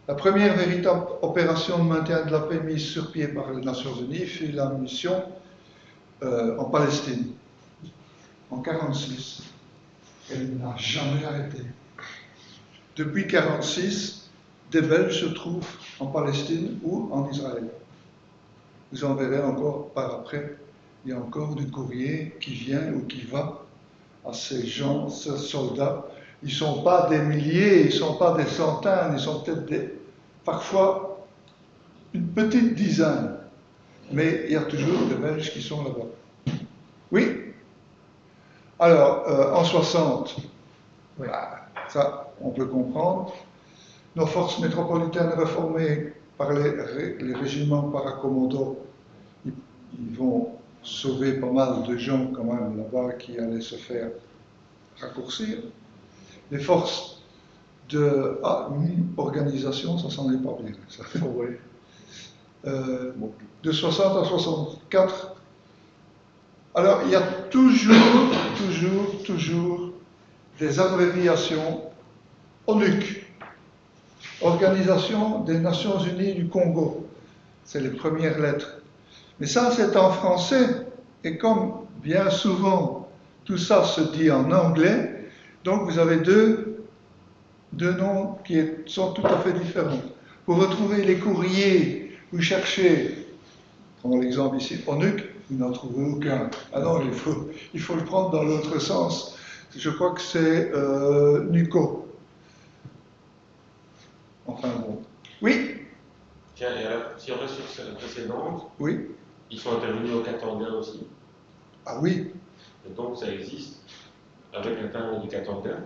la première véritable opération de maintien de la paix mise sur pied par les Nations Unies, fut la mission en Palestine, en 1946. Elle n'a jamais arrêté. Depuis 1946, des Belges se trouvent en Palestine ou en Israël. Vous en verrez encore par après. Il y a encore du courrier qui vient ou qui va à ces gens, ces soldats. Ils ne sont pas des milliers, ils ne sont pas des centaines, ils sont peut-être parfois une petite dizaine. Mais il y a toujours des Belges qui sont là-bas. Oui. Alors, en 60, Oui. ça, on peut comprendre. Nos forces métropolitaines réformées par les régiments paracommandos, ils vont sauver pas mal de gens quand même là-bas qui allaient se faire raccourcir. Les forces de organisation, ça s'en est pas bien. Ça. Oui. De 60 à 64. Alors, il y a toujours des abréviations ONUC, Organisation des Nations Unies du Congo. C'est les premières lettres. Mais ça, c'est en français. Et comme bien souvent, tout ça se dit en anglais, donc vous avez deux noms qui sont tout à fait différents. Pour retrouver les courriers, vous cherchez, prenons l'exemple ici, ONUC, vous n'en trouvez aucun. Ah non, il faut le prendre dans l'autre sens. Je crois que c'est NUCO. Enfin bon. Oui. Tiens, et alors, si on reste sur celle précédente, Oui. ils sont intervenus au Katanga aussi. Ah oui. Et donc ça existe, avec un timbre du Katanga.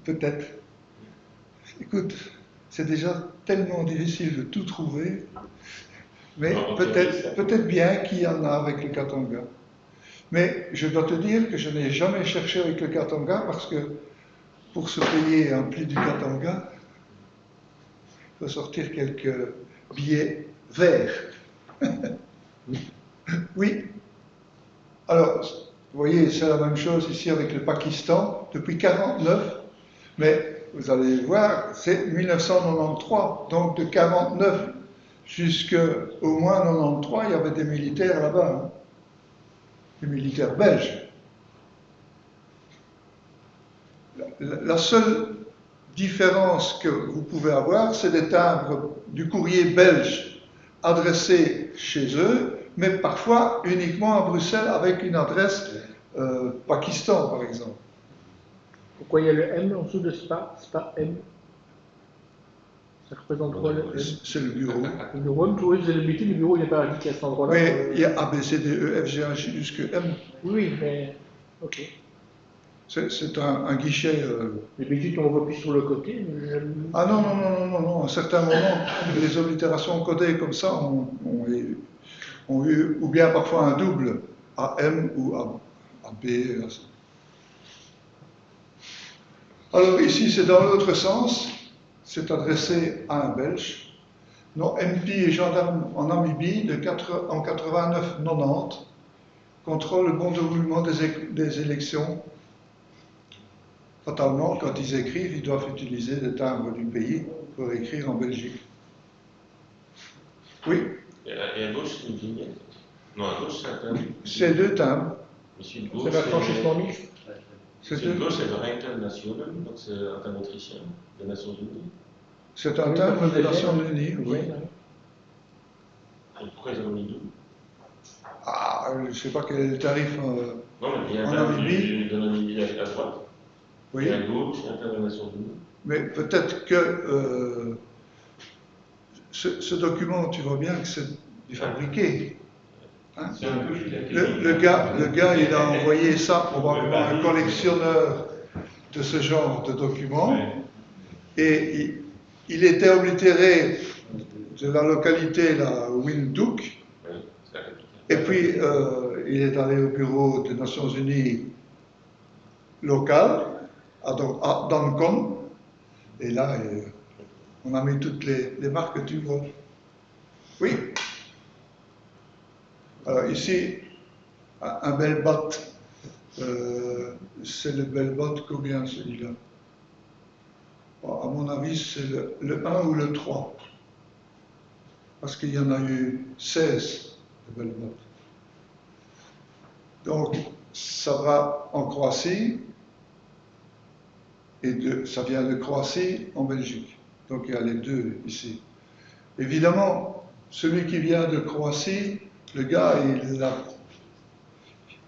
Peut-être. Écoute, c'est déjà tellement difficile de tout trouver, mais peut-être bien qu'il y en a avec le Katanga. Mais je dois te dire que je n'ai jamais cherché avec le Katanga parce que pour se payer un pli du Katanga, il faut sortir quelques billets verts. Oui. Alors, vous voyez, c'est la même chose ici avec le Pakistan, depuis 1949, mais vous allez voir, c'est 1993, donc de 1949 jusqu'au moins 1993, il y avait des militaires là-bas, hein, des militaires belges. La seule différence que vous pouvez avoir, c'est des timbres du courrier belge adressés chez eux, mais parfois uniquement à Bruxelles avec une adresse Pakistan, par exemple. Pourquoi il y a le M en dessous de SPA M. Ça représente quoi le M? C'est le bureau. Le bureau M, oui, c'est l'habitude, le bureau il n'est pas indiqué à cet endroit-là. Mais il y a A, B, C, D, E, F, G, H, jusque M. Oui, mais. Ok. C'est un guichet. D'habitude, on voit plus sur le côté. Mais... Ah non. À un certain moment, les oblitérations codées comme ça ont eu, ou bien parfois un double, AM ou AB. Alors ici, c'est dans l'autre sens, c'est adressé à un Belge. Nos MP et gendarmes en Namibie en 89-90 contrôlent le bon déroulement des élections. Fatalement, quand ils écrivent, ils doivent utiliser des timbres du pays pour écrire en Belgique. Oui. Et à gauche, c'est une vignette. Non, à gauche, c'est un timbre. C'est deux timbres. C'est l'affranchissement mixte. Celui de gauche, c'est le Rijken National, donc c'est un timbre autrichien des Nations Unies. C'est un timbre des Nations Unies, oui. Et pourquoi ils ont mis double? Ah, je ne sais pas quel est le tarif non, mais il y a un en timbre Namibie. de Namibie à droite. Oui. Et à gauche, il y a un timbre des Nations Unies. Mais peut-être que ce document, tu vois bien que c'est du fabriqué. Hein? Le gars, il a envoyé ça probablement à un collectionneur de ce genre de documents. Et il était oblitéré de la localité, la Windhoek. Et puis, il est allé au bureau des Nations Unies local, à Dancon. Et là, on a mis toutes les marques que tu vois. Oui. Alors ici, un bel bat, c'est le bel bat combien celui-là? Bon, à mon avis, c'est le 1 ou le 3. Parce qu'il y en a eu 16 de bel bat. Donc, ça va en Croatie, et ça vient de Croatie en Belgique. Donc il y a les deux ici. Évidemment, celui qui vient de Croatie, le gars,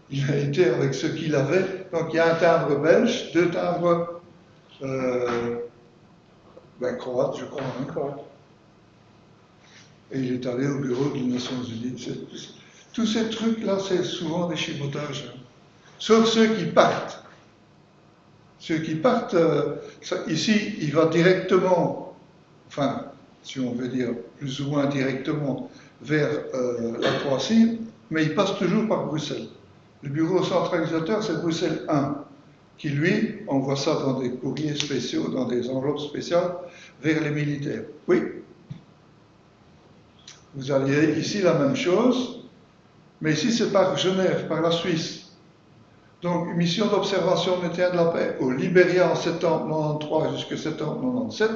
il a été avec ce qu'il avait. Donc il y a un timbre belge, deux timbres croates, je crois. Hein. Croate. Et il est allé au bureau des Nations Unies. Tous ces trucs-là, c'est souvent des chipotages. Hein. Sauf ceux qui partent. Ceux qui partent, ici, il va directement, enfin, si on veut dire plus ou moins directement, vers la Croatie, mais il passe toujours par Bruxelles. Le bureau centralisateur, c'est Bruxelles 1, qui lui envoie ça dans des courriers spéciaux, dans des enveloppes spéciales, vers les militaires. Oui. Vous aviez ici la même chose, mais ici c'est par Genève, par la Suisse. Donc, une mission d'observation maintien de la paix au Libéria en septembre 93 jusqu'à septembre 97.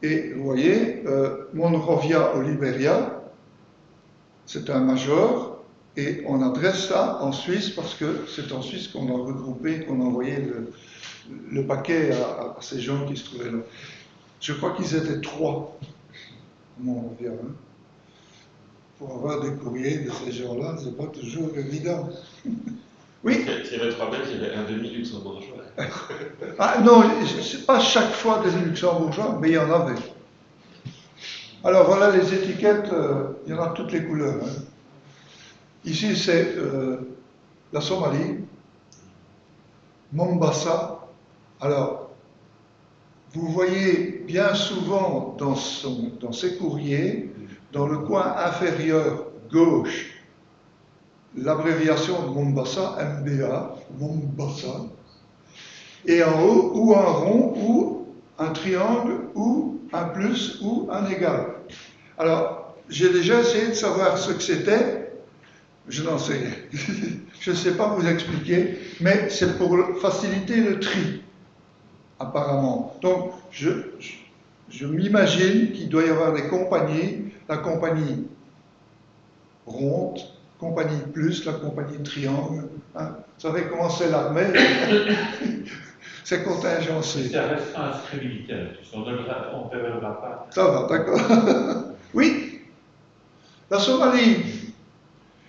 Et vous voyez, Monrovia au Libéria, c'est un major, et on adresse ça en Suisse parce que c'est en Suisse qu'on a regroupé, qu'on a envoyé le paquet à ces gens qui se trouvaient là. Je crois qu'ils étaient 3, Monrovia. Hein. Pour avoir des courriers de ces gens-là, c'est pas toujours évident. Oui. S'il y avait 3 Belges, il y avait un demi-luxembourgeois. Ah non, c'est pas chaque fois des luxembourgeois, mais il y en avait. Alors voilà les étiquettes, il y en a de toutes les couleurs. Hein. Ici c'est la Somalie, Mombasa. Alors, vous voyez bien souvent dans ses courriers, dans le coin inférieur gauche, l'abréviation de Mombasa, MBA, Mombasa, et en haut, ou un rond, ou un triangle, ou un plus, ou un égal. Alors, j'ai déjà essayé de savoir ce que c'était, je n'en sais rien. Je ne sais pas vous expliquer, mais c'est pour faciliter le tri, apparemment. Donc, je m'imagine qu'il doit y avoir des compagnies, la compagnie ronde, compagnie plus, la compagnie triangle. Hein. Vous savez comment c'est l'armée? C'est contingencé. Ça restera inscrit militaire, on ne révélera pas. Ça va, d'accord. Oui, la Somalie,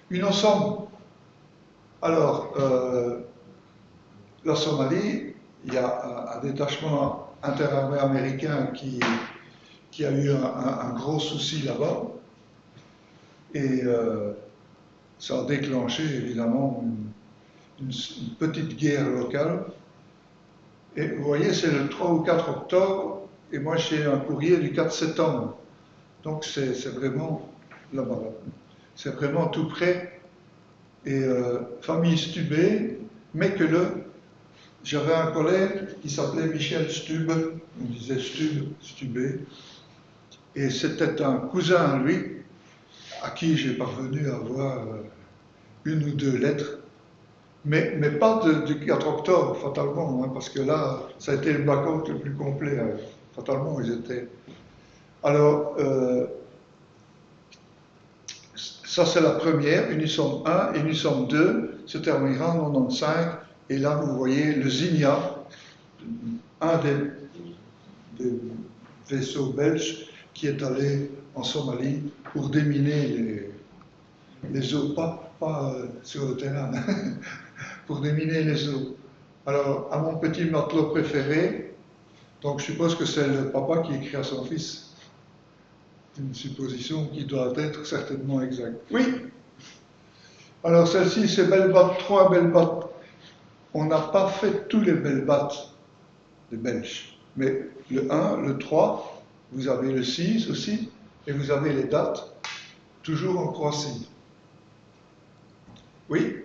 une ensemble. Alors, la Somalie, il y a un détachement interarmé américain qui a eu un gros souci là-bas. Et ça a déclenché évidemment une petite guerre locale. Et vous voyez, c'est le 3 ou 4 octobre, et moi j'ai un courrier du 4 septembre. Donc c'est vraiment là-bas. C'est vraiment tout près. Et famille Stubé, mais que j'avais un collègue qui s'appelait Michel Stube, on disait Stubé, et c'était un cousin, lui, à qui j'ai parvenu à avoir une ou deux lettres, mais pas du 4 octobre, fatalement, hein, parce que là, ça a été le blackout le plus complet. Hein, fatalement, ils étaient. Alors, ça c'est la première, Unisom 1, Unisom 2, se terminera en 95, et là vous voyez le Zinia, un des vaisseaux belges qui est allé en Somalie pour déminer les eaux, pas sur le terrain, pour déminer les eaux. Alors, à mon petit matelot préféré, donc je suppose que c'est le papa qui écrit à son fils. Une supposition qui doit être certainement exacte. Oui. Alors celle-ci, c'est Belbat 3, Belbat. On n'a pas fait tous les Belbats des Belges, mais le 1, le 3, vous avez le 6 aussi, et vous avez les dates, toujours en Croatie. Oui.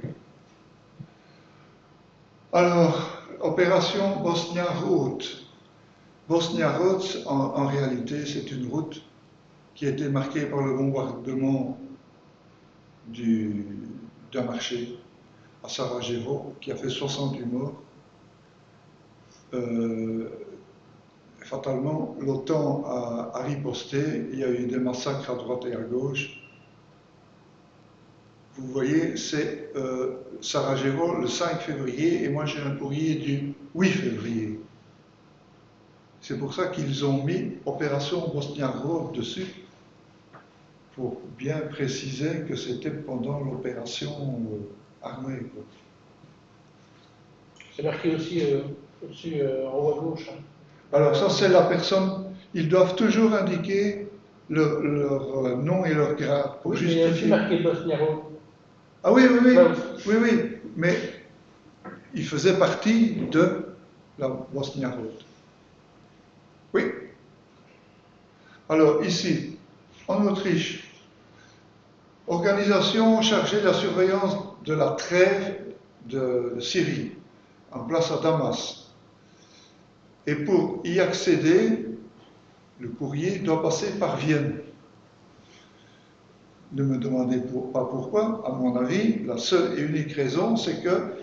Alors, opération Bosnia Route. Bosnia Route, en réalité, c'est une route qui a été marqué par le bombardement d'un marché à Sarajevo, qui a fait 68 morts. Fatalement, l'OTAN a riposté, il y a eu des massacres à droite et à gauche. Vous voyez, c'est Sarajevo le 5 février, et moi j'ai un courrier du 8 février. C'est pour ça qu'ils ont mis Opération Bosnia-Rod dessus, pour bien préciser que c'était pendant l'opération armée. Quoi. C'est marqué aussi au-dessus en haut à gauche. Hein. Alors ça, c'est la personne, ils doivent toujours indiquer leur nom et leur grade pour Oui, il y a aussi justifier. marqué Bosnia-Rod. Ah oui, oui, oui, Ouais. oui, mais il faisait partie de la Bosnia-Rod. Oui. Alors ici, en Autriche, organisation chargée de la surveillance de la trêve de Syrie, en place à Damas. Et pour y accéder, le courrier doit passer par Vienne. Ne me demandez pas pourquoi, à mon avis, la seule et unique raison, c'est que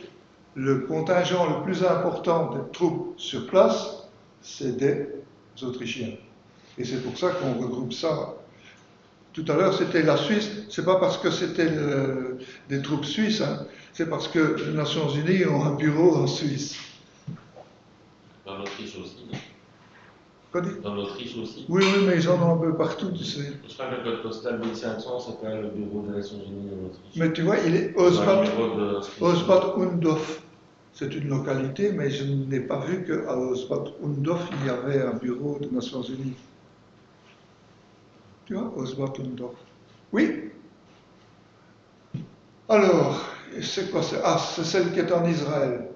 le contingent le plus important des troupes sur place, c'est des Autrichiens. Et c'est pour ça qu'on regroupe ça. Tout à l'heure, c'était la Suisse, c'est pas parce que c'était des troupes suisses, hein, c'est parce que les Nations Unies ont un bureau en Suisse. Dans l'Autriche aussi. Quoi dit ? Dans l'Autriche aussi. Oui, oui, mais ils en ont un peu partout, tu sais. Je crois que le code postal 1500 s'appelle le bureau des Nations Unies en Autriche. Mais tu vois, il est Osbad-Undorf. C'est une localité, mais je n'ai pas vu qu'à Osbad-Undorf, il y avait un bureau des Nations Unies. Tu vois, Osbad-Undorf. Oui. Alors, c'est quoi ça? Ah, c'est celle qui est en Israël.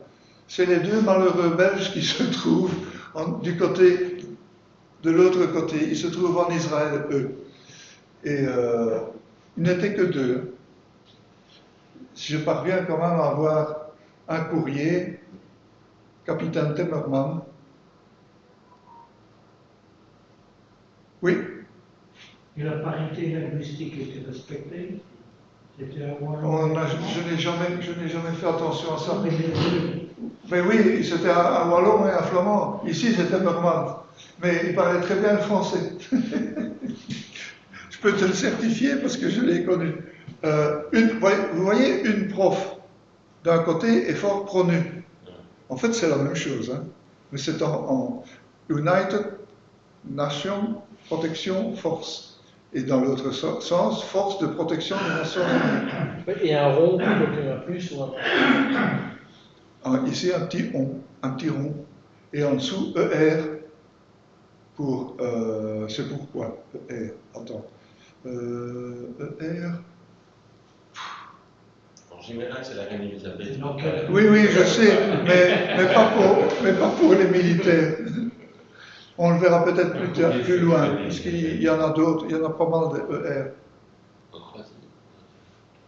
C'est les deux malheureux Belges qui se trouvent de l'autre côté. Ils se trouvent en Israël, eux. Et ils n'étaient que deux. Je parviens quand même à avoir un courrier, capitaine Temmerman. Oui. Et la parité linguistique était respectée. C'était un wallon. Je n'ai jamais fait attention à ça. Mais les deux. Mais oui, c'était un wallon et un flamand. Ici, c'était Temmerman. Mais il parlait très bien le français. Je peux te le certifier parce que je l'ai connu. Vous voyez, une prof d'un côté est fort pronu. En fait, c'est la même chose, hein. Mais c'est en United Nations Protection Force. Et dans l'autre sens, Force de protection des Nations Unies. Et un rond plutôt qu'un plus ou un. Ici, un petit rond. Et en dessous, ER. C'est pourquoi ER. Attends. ER. En général, c'est la reine Elisabeth. Oui, je sais, mais pas pour les militaires. On le verra peut-être plus loin, parce qu'il y en a d'autres, il y en a pas mal de ER.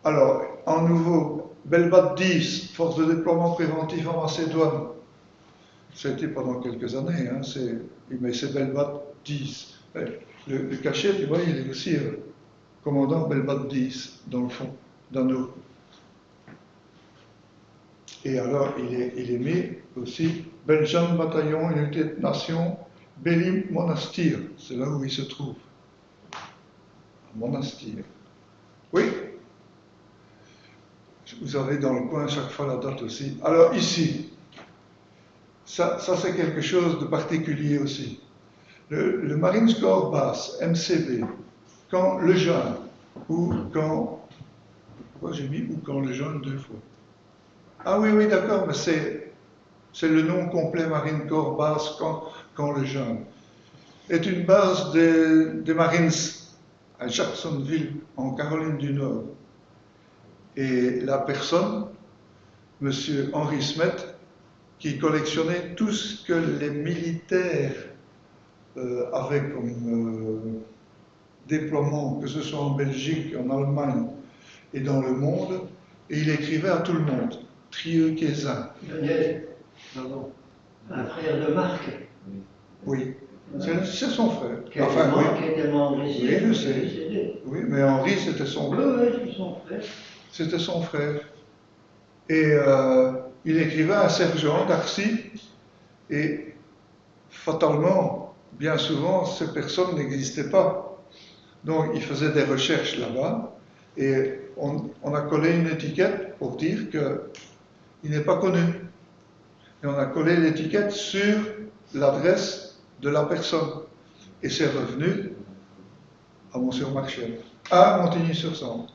Alors, en nouveau, Belbat 10, force de déploiement préventif en Macédoine. Ça a été pendant quelques années, hein, mais c'est Belbat 10. Le cachet, tu vois, il est aussi commandant Belbat 10, dans le fond, dans nos. Et alors, il est mis aussi Belgian Bataillon, Unité de Nation, Belim Monastir. C'est là où il se trouve. Monastir. Oui. Vous avez dans le coin chaque fois la date aussi. Alors, ici, ça c'est quelque chose de particulier aussi. Le Marines Corps Basse, MCB, quand le jeune, ou quand. Pourquoi j'ai mis ou quand le jeune deux fois? Ah oui, d'accord, mais c'est le nom complet Marine Corps Basse quand le jeune. Est une base des Marines à Jacksonville, en Caroline du Nord. Et la personne, M. Henri Smet, qui collectionnait tout ce que les militaires avaient comme déploiement, que ce soit en Belgique, en Allemagne et dans le monde, et il écrivait à tout le monde. Trieux-Quézin. Daniel, pardon, un frère de Marc. Oui. C'est son frère. Qui est Enfin, tellement, oui. qui est tellement agressif. Oui, je sais. décédé. Oui, mais Henri, c'était son Oui, frère. oui, c'est son frère. C'était son frère. Et il écrivait à Sergent d'Arcy, et fatalement, bien souvent, ces personnes n'existaient pas. Donc, il faisait des recherches là-bas, et on a collé une étiquette pour dire qu'il n'est pas connu. Et on a collé l'étiquette sur l'adresse de la personne. Et c'est revenu à Mont-sur-Marchienne, à Montigny-sur-Sambre.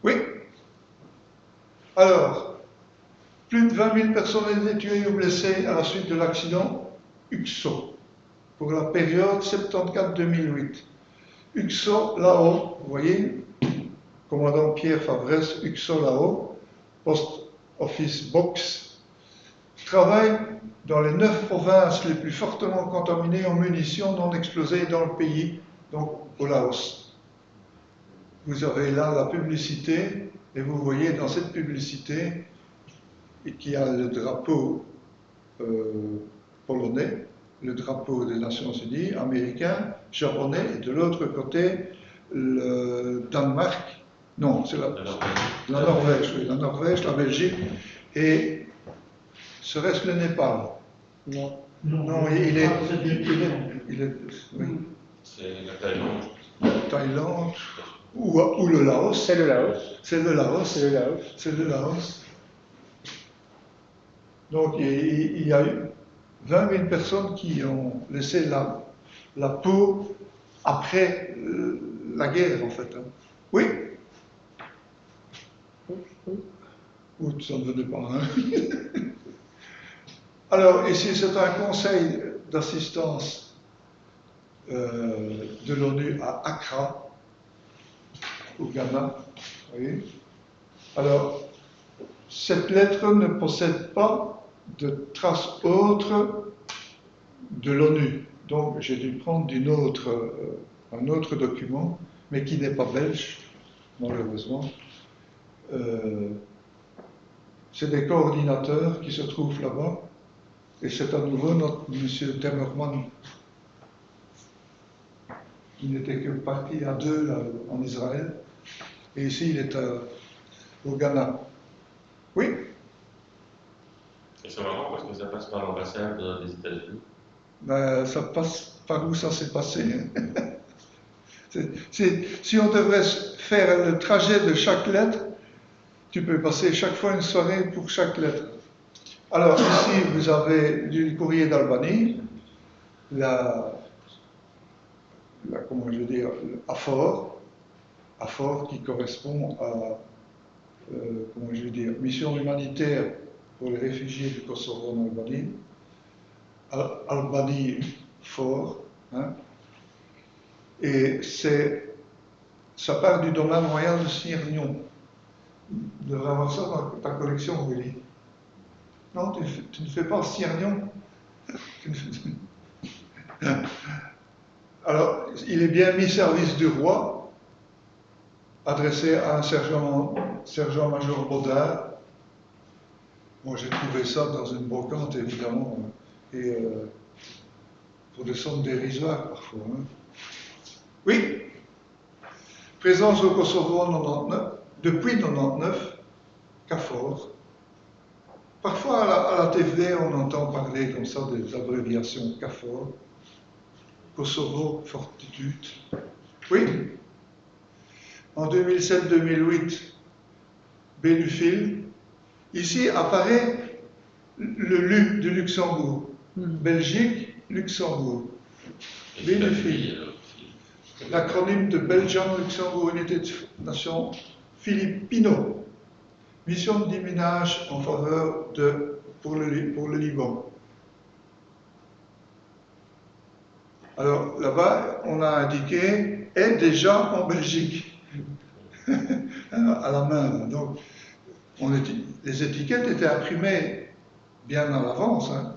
Oui. Alors, plus de 20 000 personnes étaient tuées ou blessées à la suite de l'accident Uxo, pour la période 74-2008. Uxo, là-haut, vous voyez, commandant Pierre Favresse, Uxo, là-haut, post-office box, travaille dans les 9 provinces les plus fortement contaminées en munitions non explosées dans le pays, donc au Laos. Vous avez là la publicité, et vous voyez dans cette publicité qu'il y a le drapeau polonais, le drapeau des Nations Unies, américain, japonais, et de l'autre côté, le Danemark, non, c'est la Norvège, oui, la Norvège, la Belgique, et serait-ce le Népal? Non. Non, il est, oui, C'est la Thaïlande. Thaïlande, ou le Laos. C'est le Laos. C'est le Laos. C'est le Laos. C'est le Laos. Donc il y a eu 20 000 personnes qui ont laissé la peau après la guerre, en fait. Hein. Oui. Ou ça ne venait pas. Hein. Alors, ici, c'est un conseil d'assistance de l'ONU à Accra, au Ghana. Oui. Alors, cette lettre ne possède pas de traces autres de l'ONU. Donc, j'ai dû prendre un autre document, mais qui n'est pas belge, malheureusement. C'est des coordinateurs qui se trouvent là-bas. Et c'est à nouveau notre M. Temmerman, qui n'était que parti à 2 là, en Israël. Et ici, il est au Ghana. Oui? Et c'est marrant parce que ça passe par l'ambassade des États-Unis. Ben, ça passe par où ça s'est passé. Si on devrait faire le trajet de chaque lettre, tu peux passer chaque fois une soirée pour chaque lettre. Alors ici, vous avez du courrier d'Albanie, comment je veux dire, AFOR qui correspond à, comment je veux dire, mission humanitaire pour les réfugiés du Kosovo en Albanie, Albanie Fort, hein, et ça part du domaine royal de Sirnion. Tu devrais avoir ça dans ta collection, Willy. Non, tu ne fais pas Sirnion. Alors, il est bien mis service du roi, adressé à un sergent-major Baudard. Moi, j'ai trouvé ça dans une brocante, évidemment, et pour des sommes dérisoires parfois. Hein. Oui, présence au Kosovo en 99, depuis 99, CAFOR. Parfois, à la TV, on entend parler comme ça des abréviations CAFOR. Kosovo Fortitude. Oui. En 2007-2008, Bénufil. Ici apparaît le LU de Luxembourg. Belgique, Luxembourg. Bénufil. L'acronyme de Belgian Luxembourg Unité de Nation Filipino. Mission de déminage en faveur pour le Liban. Alors là-bas, on a indiqué est déjà en Belgique, à la main. Donc, les étiquettes étaient imprimées bien à l'avance. Hein.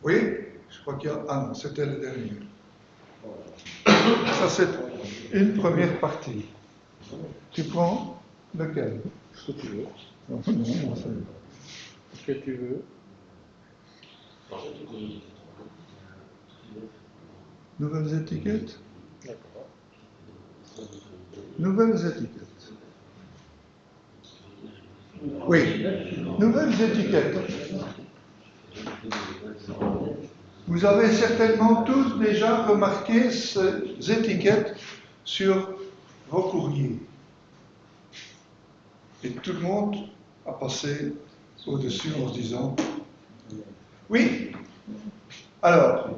Oui, je crois qu'il y a. Ah non, c'était le dernier. Ça, c'est une première partie. Tu prends lequel? Ce que tu veux. Non, Ce que tu veux. En fait, le courrier Nouvelles étiquettes? D'accord. Nouvelles étiquettes. Oui, nouvelles étiquettes. Vous avez certainement tous déjà remarqué ces étiquettes sur vos courriers. Et tout le monde a passé au-dessus en se disant oui. Alors,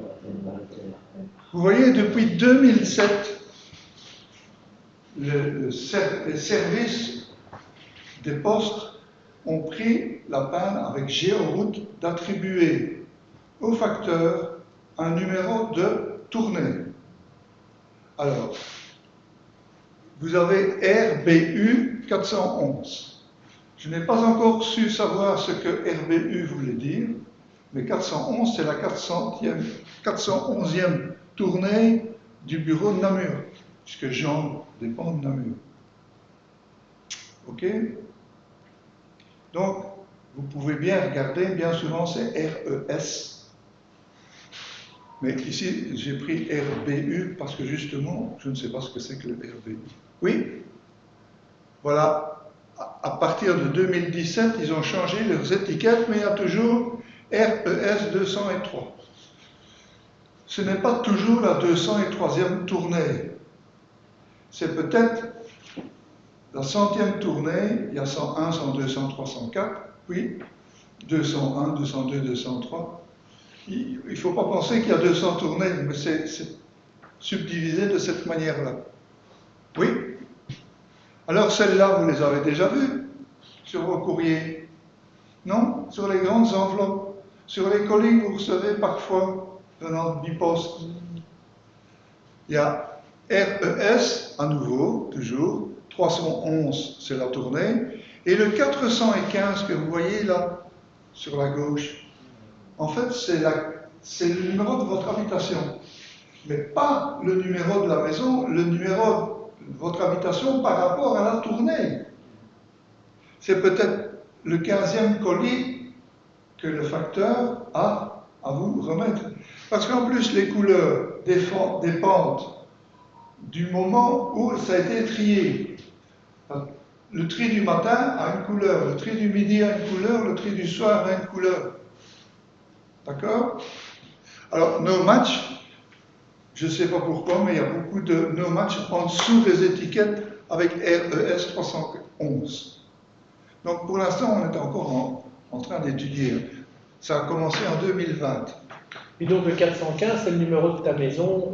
vous voyez, depuis 2007, les services des postes ont pris la peine avec Géoroute d'attribuer au facteur un numéro de tournée. Alors, vous avez RBU 411. Je n'ai pas encore su savoir ce que RBU voulait dire, mais 411, c'est la 411e tournée du bureau de Namur, puisque Jean dépend de Namur. Ok? Donc, vous pouvez bien regarder, bien souvent c'est RES. Mais ici, j'ai pris RBU parce que justement, je ne sais pas ce que c'est que le RBU. Oui? Voilà. À partir de 2017, ils ont changé leurs étiquettes, mais il y a toujours RES 203. Ce n'est pas toujours la 203e tournée. C'est peut-être la 100e tournée, il y a 101, 102, 103, 104, oui, 201, 202, 203. Il ne faut pas penser qu'il y a 200 tournées, mais c'est subdivisé de cette manière-là. Oui? Alors celles-là, vous les avez déjà vues sur vos courriers? Non? Sur les grandes enveloppes? Sur les colis que vous recevez parfois venant du poste? Il y a RES, à nouveau, toujours, 311, c'est la tournée, et le 415 que vous voyez là, sur la gauche, en fait, c'est le numéro de votre habitation, mais pas le numéro de la maison, le numéro de votre habitation par rapport à la tournée. C'est peut-être le 15e colis que le facteur a à vous remettre. Parce qu'en plus, les couleurs dépendent du moment où ça a été trié. Le tri du matin a une couleur, le tri du midi a une couleur, le tri du soir a une couleur. D'accord? Alors, no match, je ne sais pas pourquoi, mais il y a beaucoup de no match en dessous des étiquettes avec RES 311. Donc, pour l'instant, on est encore en train d'étudier. Ça a commencé en 2020. Et donc, le 415, c'est le numéro de ta maison.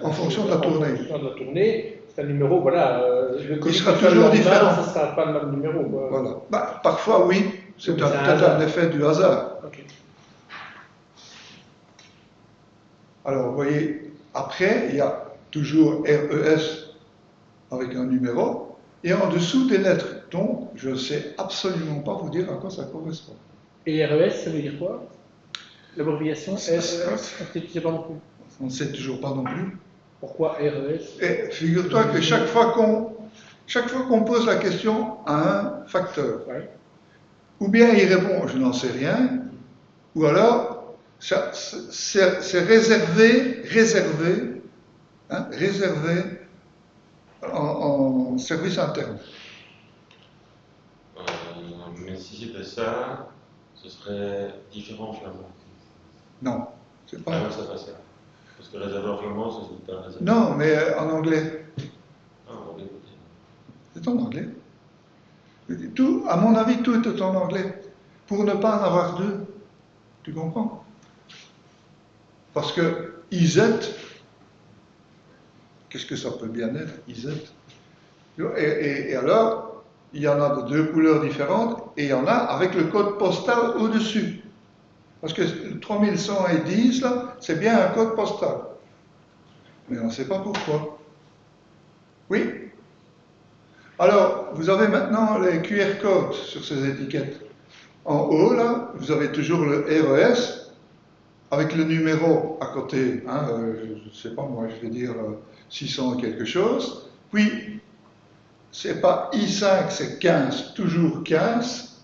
En fonction de la tournée. En fonction de la tournée, c'est un numéro, voilà. Le colis sera qui fait toujours le lendemain, différent. ce ne sera pas le même numéro. Voilà. Bah, parfois, oui. C'est Oui, peut-être un effet du hasard. Okay. Alors, vous voyez, après, il y a toujours RES avec un numéro, et en dessous des lettres. Donc, je ne sais absolument pas vous dire à quoi ça correspond. Et RES, ça veut dire quoi? L'abréviation RES, on ne sait pas non plus. On ne sait toujours pas non plus. Pourquoi RES? Et figure-toi que chaque fois qu'on pose la question à un facteur, Ouais. ou bien il répond « je n'en sais rien », ou alors c'est réservé en service interne. Mais si c'était ça, ce serait différent flamand. Non, c'est pas. Ah, ça passe. Parce que réservoir flamand, ça se dit pas réservoir. Non, mais en anglais. Ah, on est C'est en anglais. Tout, à mon avis, tout est en anglais. Pour ne pas en avoir deux. Tu comprends? Parce que IZ, qu'est-ce que ça peut bien être, IZ? Et alors, il y en a de deux couleurs différentes, et il y en a avec le code postal au-dessus. Parce que 3110, là, c'est bien un code postal. Mais on ne sait pas pourquoi. Oui? Alors, vous avez maintenant les QR codes sur ces étiquettes. En haut, là, vous avez toujours le RES, avec le numéro à côté, hein, je ne sais pas moi, je vais dire 600 quelque chose. Puis, c'est pas I5, c'est 15, toujours 15.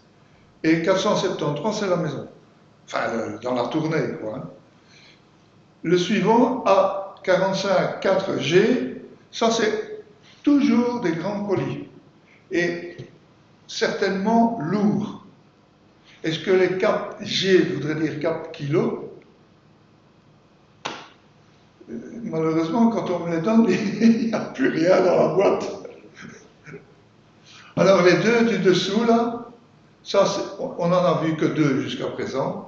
Et 473, c'est la maison. dans la tournée, quoi. Hein. Le suivant, A45 4G, ça c'est toujours des grands colis. Et certainement lourds. Est-ce que les 4G voudrait dire 4 kilos? Malheureusement, quand on me les donne, il n'y a plus rien dans la boîte. Alors les deux du dessous, là, ça, on n'en a vu que deux jusqu'à présent.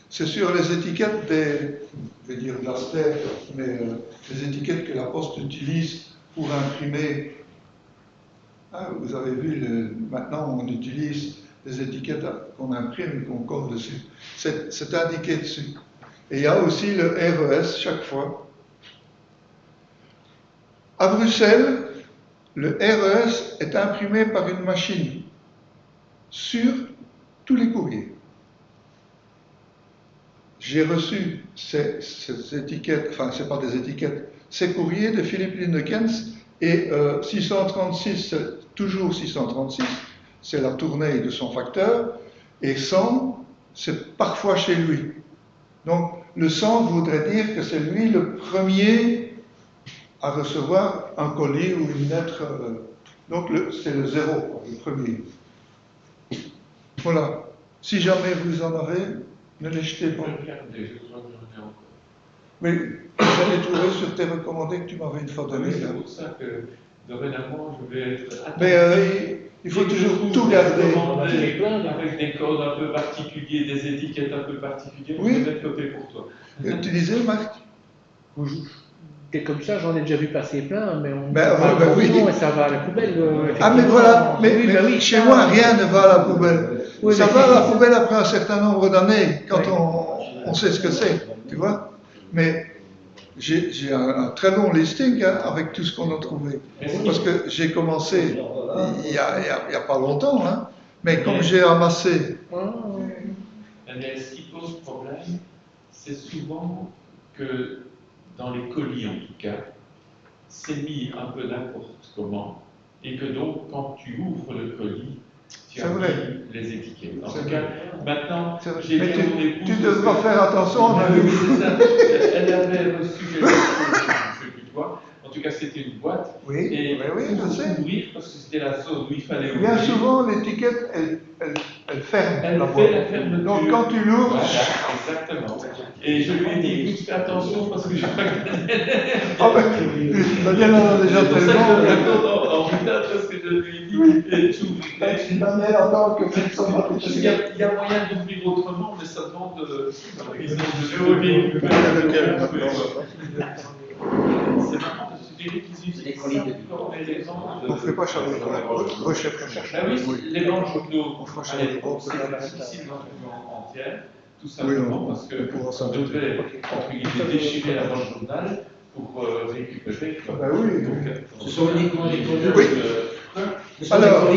C'est sur les étiquettes je vais dire de la Stèle, mais les étiquettes que la Poste utilise pour imprimer. Ah, vous avez vu, maintenant on utilise des étiquettes qu'on imprime et qu'on colle dessus. C'est indiqué dessus. Et il y a aussi le RES chaque fois. À Bruxelles, le RES est imprimé par une machine sur tous les courriers. J'ai reçu ces étiquettes, enfin, ce n'est pas des étiquettes, ces courriers de Philippe Lindekens et 636, toujours 636, c'est la tournée de son facteur, et 100, c'est parfois chez lui. Donc, le 100 voudrait dire que c'est lui le premier à recevoir un colis ou une lettre. Donc, c'est le 0, le premier. Voilà. Si jamais vous en avez, ne les jetez pas. Mais j'en ai trouvé sur tes recommandés que tu m'avais une fois donné. C'est pour ça que dorénavant, je vais être attentif. Mais il faut toujours tout garder. Avec des codes un peu particuliers, des étiquettes un peu particulières, oui. Je vais être coté pour toi. Tu disais, Marc? Et comme ça, j'en ai déjà vu passer plein, mais on oui. Et ça va à la poubelle. Ah, mais voilà, mais chez moi, rien ne va à la poubelle. Oui, ça va à la poubelle après un certain nombre d'années, quand on sait ce que c'est, tu vois. Mais j'ai un très long listing avec tout ce qu'on a trouvé. Parce que j'ai commencé il y a pas longtemps, hein, mais comme j'ai amassé. Mais ce qui pose problème, c'est souvent que dans les colis en tout cas, c'est mis un peu n'importe comment, et que donc quand tu ouvres le colis, tu as mis les étiquettes. En tout cas, maintenant, j'ai dit à mon épouse... Tu devras faire attention. C'est ça, elle avait reçu quelque chose, je ne sais plus quoi. En tout cas, c'était une boîte. Oui, et oui, je sais. Ouvrir, parce que c'était la zone où il fallait ouvrir. Bien souvent, l'étiquette, elle ferme la boîte. Fait la fermeture. Donc quand tu l'ouvres... Voilà, exactement. Et je lui ai dit, écoute, fais attention parce que je crois que Daniel en a déjà tellement. En retard parce que je lui ai dit, et tu ouvres. Daniel attend que personne Parce qu'il y a moyen d'ouvrir autrement, mais ça demande de c'est marrant parce que je dirais qu'ils utilisent ça comme élément de... On ne fait pas changer la recherche. Ah oui, les banques journaux, on fera à l'époque, c'était difficile d'en entière, tout simplement parce que on devait, entre guillemets, déchirer la banque journal pour récupérer. Oui. Ce sont uniquement des colis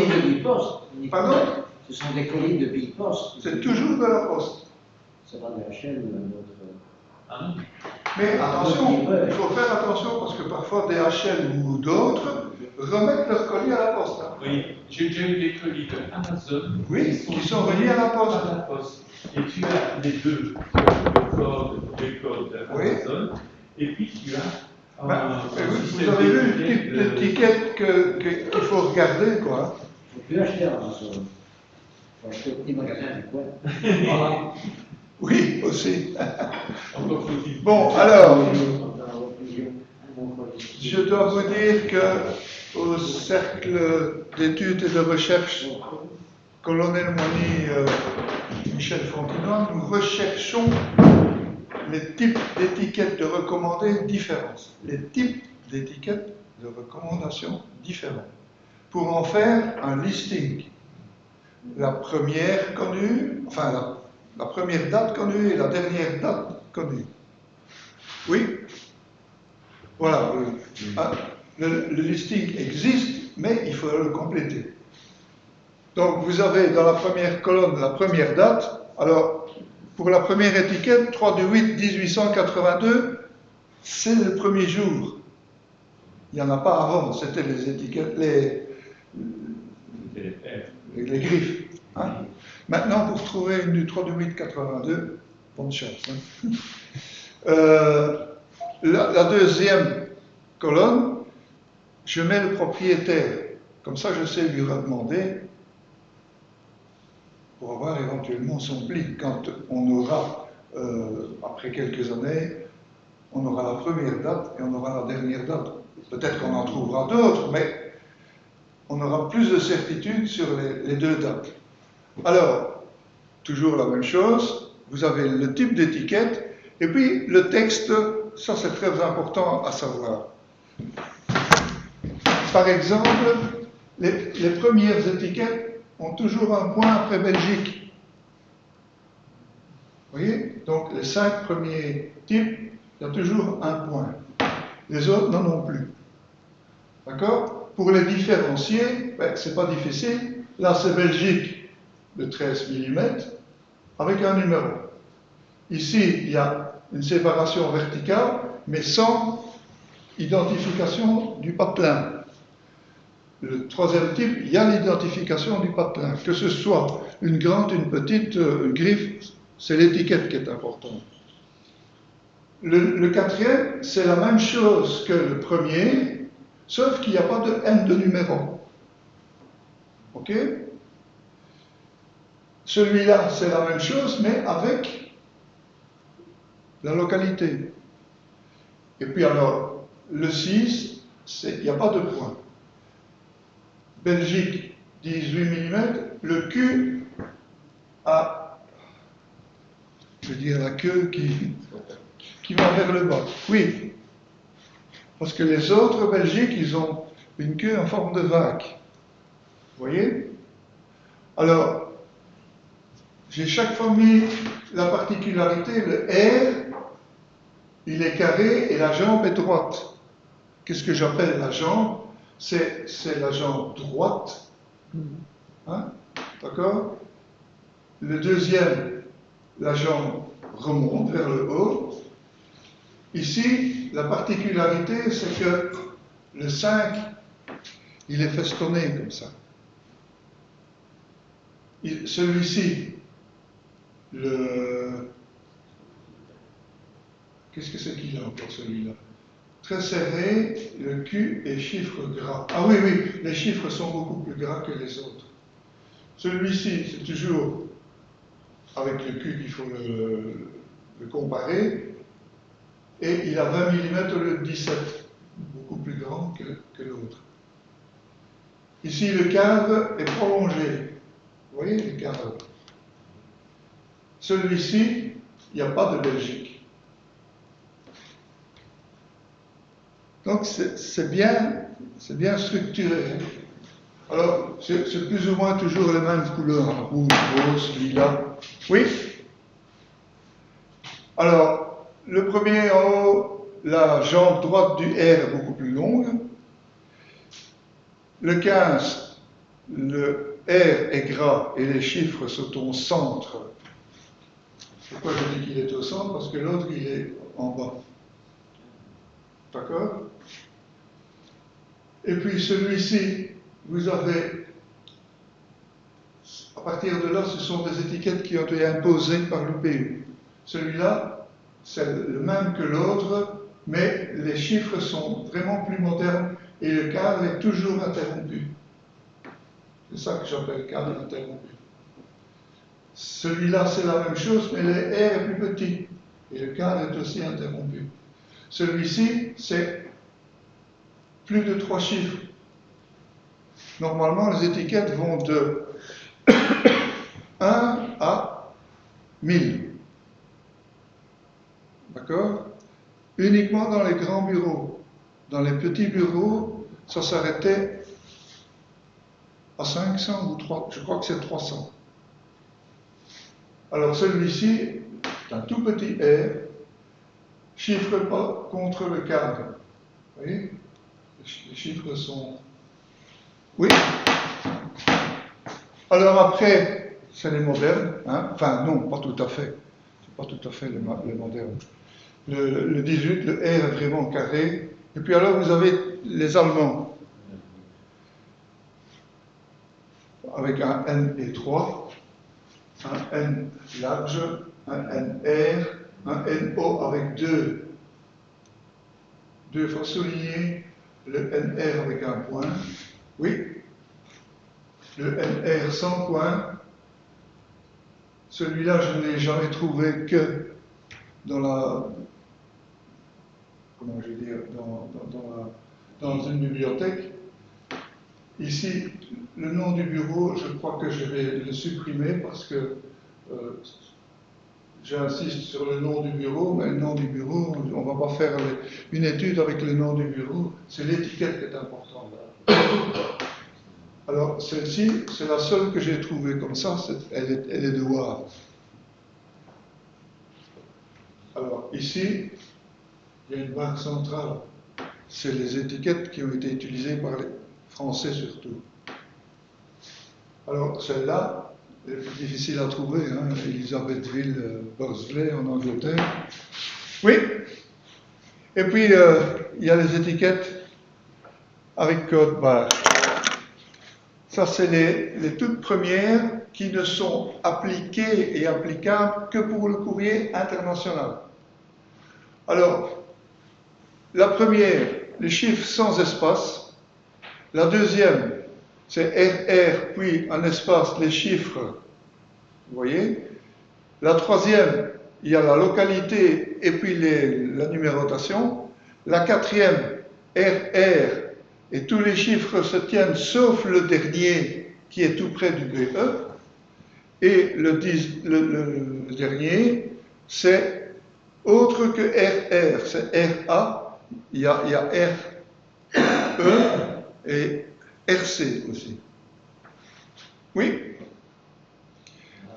de Bipost. Pardon? Ce sont des colis de Bipost. C'est toujours de la poste. C'est pas de la chaîne ou d'autres. Ah non. Mais attention, il faut faire attention parce que parfois DHL ou d'autres remettent leurs colis à la poste. Hein. Oui, j'ai déjà eu des colis de Amazon qui sont reliés à la poste. Et tu as les deux, le code d'Amazon, et puis tu as vous avez vu le type d'étiquette qu'il faut regarder, quoi. Il ne faut plus acheter à Amazon. Il faut acheter au petit magasin du coin. Oui, aussi. Encore faut-il. Bon, alors, je dois vous dire qu'au cercle d'études et de recherche Colonel Moigny, Michel Fontenoy, nous recherchons les types d'étiquettes de recommandés différents. Les types d'étiquettes de recommandations différents. Pour en faire un listing. La première connue, enfin la première date connue et la dernière date connue. Oui? Voilà. Le listing existe, mais il faut le compléter. Donc vous avez dans la première colonne la première date. Alors, pour la première étiquette, 3 du 8 1882, c'est le premier jour. Il n'y en a pas avant, c'était les étiquettes, les griffes. Hein. Maintenant, pour trouver une du 3 du 8 82, bonne chance. Hein. La deuxième colonne, je mets le propriétaire. Comme ça, je sais lui redemander pour avoir éventuellement son pli. Quand on aura, après quelques années, on aura la première date et on aura la dernière date. Peut-être qu'on en trouvera d'autres, mais on aura plus de certitude sur les deux dates. Alors, toujours la même chose, vous avez le type d'étiquette, et puis le texte, ça c'est très important à savoir. Par exemple, les premières étiquettes ont toujours un point après Belgique. Vous voyez? Donc les 5 premiers types, il y a toujours un point. Les autres n'en ont plus. D'accord? Pour les différencier, c'est pas difficile. Là, c'est Belgique de 13 mm avec un numéro. Ici, il y a une séparation verticale, mais sans identification du patelin. Le troisième type, il y a l'identification du patelin. Que ce soit une grande, une petite griffe, c'est l'étiquette qui est importante. Le quatrième, c'est la même chose que le premier, sauf qu'il n'y a pas de N de numéro. Ok? Celui-là, c'est la même chose, mais avec la localité. Et puis alors, le 6, il n'y a pas de point. Belgique, 18 mm, le Q a, je veux dire, la queue qui va vers le bas. Oui, parce que les autres Belgiques, ils ont une queue en forme de vague. Vous voyez? Alors, j'ai chaque fois mis la particularité, le R, il est carré et la jambe est droite. Qu'est-ce que j'appelle la jambe? C'est la jambe droite. Hein? D'accord? Le deuxième, la jambe remonte vers le haut. Ici, la particularité, c'est que le 5, il est festonné comme ça. Celui-ci, qu'est-ce que c'est qu'il a encore celui-là? Très serré, le Q est chiffre gras. Ah oui, les chiffres sont beaucoup plus gras que les autres. Celui-ci, c'est toujours avec le Q qu'il faut le comparer. Et il a 20 mm au lieu de 17, beaucoup plus grand que l'autre. Ici, le cadre est prolongé. Vous voyez le cadre? Celui-ci, il n'y a pas de Belgique. Donc c'est bien structuré. Alors, c'est plus ou moins toujours les mêmes couleurs, rouge, rose, lilas. Oui? Alors, le premier en haut, la jambe droite du R est beaucoup plus longue. Le 15, le R est gras et les chiffres sont au centre. Pourquoi je dis qu'il est au centre? Parce que l'autre, il est en bas. D'accord? Et puis celui-ci, vous avez, à partir de là, ce sont des étiquettes qui ont été imposées par l'UPU. Celui-là, c'est le même que l'autre, mais les chiffres sont vraiment plus modernes et le cadre est toujours interrompu. C'est ça que j'appelle cadre interrompu. Celui-là, c'est la même chose, mais le R est plus petit et le cadre est aussi interrompu. Celui-ci, c'est plus de 3 chiffres. Normalement, les étiquettes vont de 1 à 1000. D'accord? Uniquement dans les grands bureaux. Dans les petits bureaux, ça s'arrêtait à 500 ou 300. Je crois que c'est 300. Alors celui-ci, un tout petit R, chiffre pas contre le cadre. Vous voyez? Les chiffres sont... Oui? Alors après, c'est les modernes. Hein? Enfin, non, pas tout à fait. C'est pas tout à fait les modernes. Le 18, le R est vraiment carré. Et puis alors, vous avez les Allemands. Avec un N et 3. Un N large un NR, un NO avec deux fois souligné, le NR avec un point, oui, le NR sans point, celui-là je ne l'ai jamais trouvé que dans la, comment je vais dire, dans une bibliothèque. Ici, le nom du bureau, je crois que je vais le supprimer parce que j'insiste sur le nom du bureau, mais le nom du bureau, on ne va pas faire une étude avec le nom du bureau, c'est l'étiquette qui est importante. Alors, celle-ci, c'est la seule que j'ai trouvée comme ça, elle est de Wavre. Alors, ici, il y a une barre centrale. C'est les étiquettes qui ont été utilisées par les Français surtout. Alors, celle-là, elle est plus difficile à trouver, hein, Elisabethville, Bursley en Angleterre. Oui. Et puis, il y a les étiquettes avec code barre. Ça, c'est les toutes premières qui ne sont appliquées et applicables que pour le courrier international. Alors, la première, les chiffres sans espace. La deuxième, c'est RR, puis en espace, les chiffres. Vous voyez? La troisième, il y a la localité et puis la numérotation. La quatrième, RR, et tous les chiffres se tiennent sauf le dernier qui est tout près du BE. Et le dernier, c'est autre que RR, c'est RA. Il y a RE et RC aussi. Oui.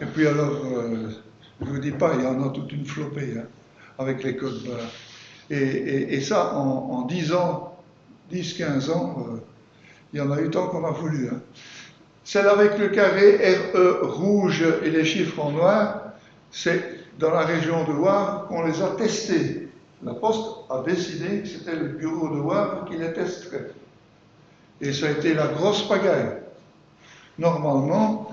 Et puis alors, je ne vous dis pas, il y en a toute une flopée hein, avec les codes barres. Et ça, en 10 ans, 10-15 ans, il y en a eu tant qu'on a voulu. Hein. Celle avec le carré RE rouge et les chiffres en noir, c'est dans la région de Wavre qu'on les a testés. La Poste a décidé que c'était le bureau de Wavre qui les testerait. Et ça a été la grosse pagaille. Normalement,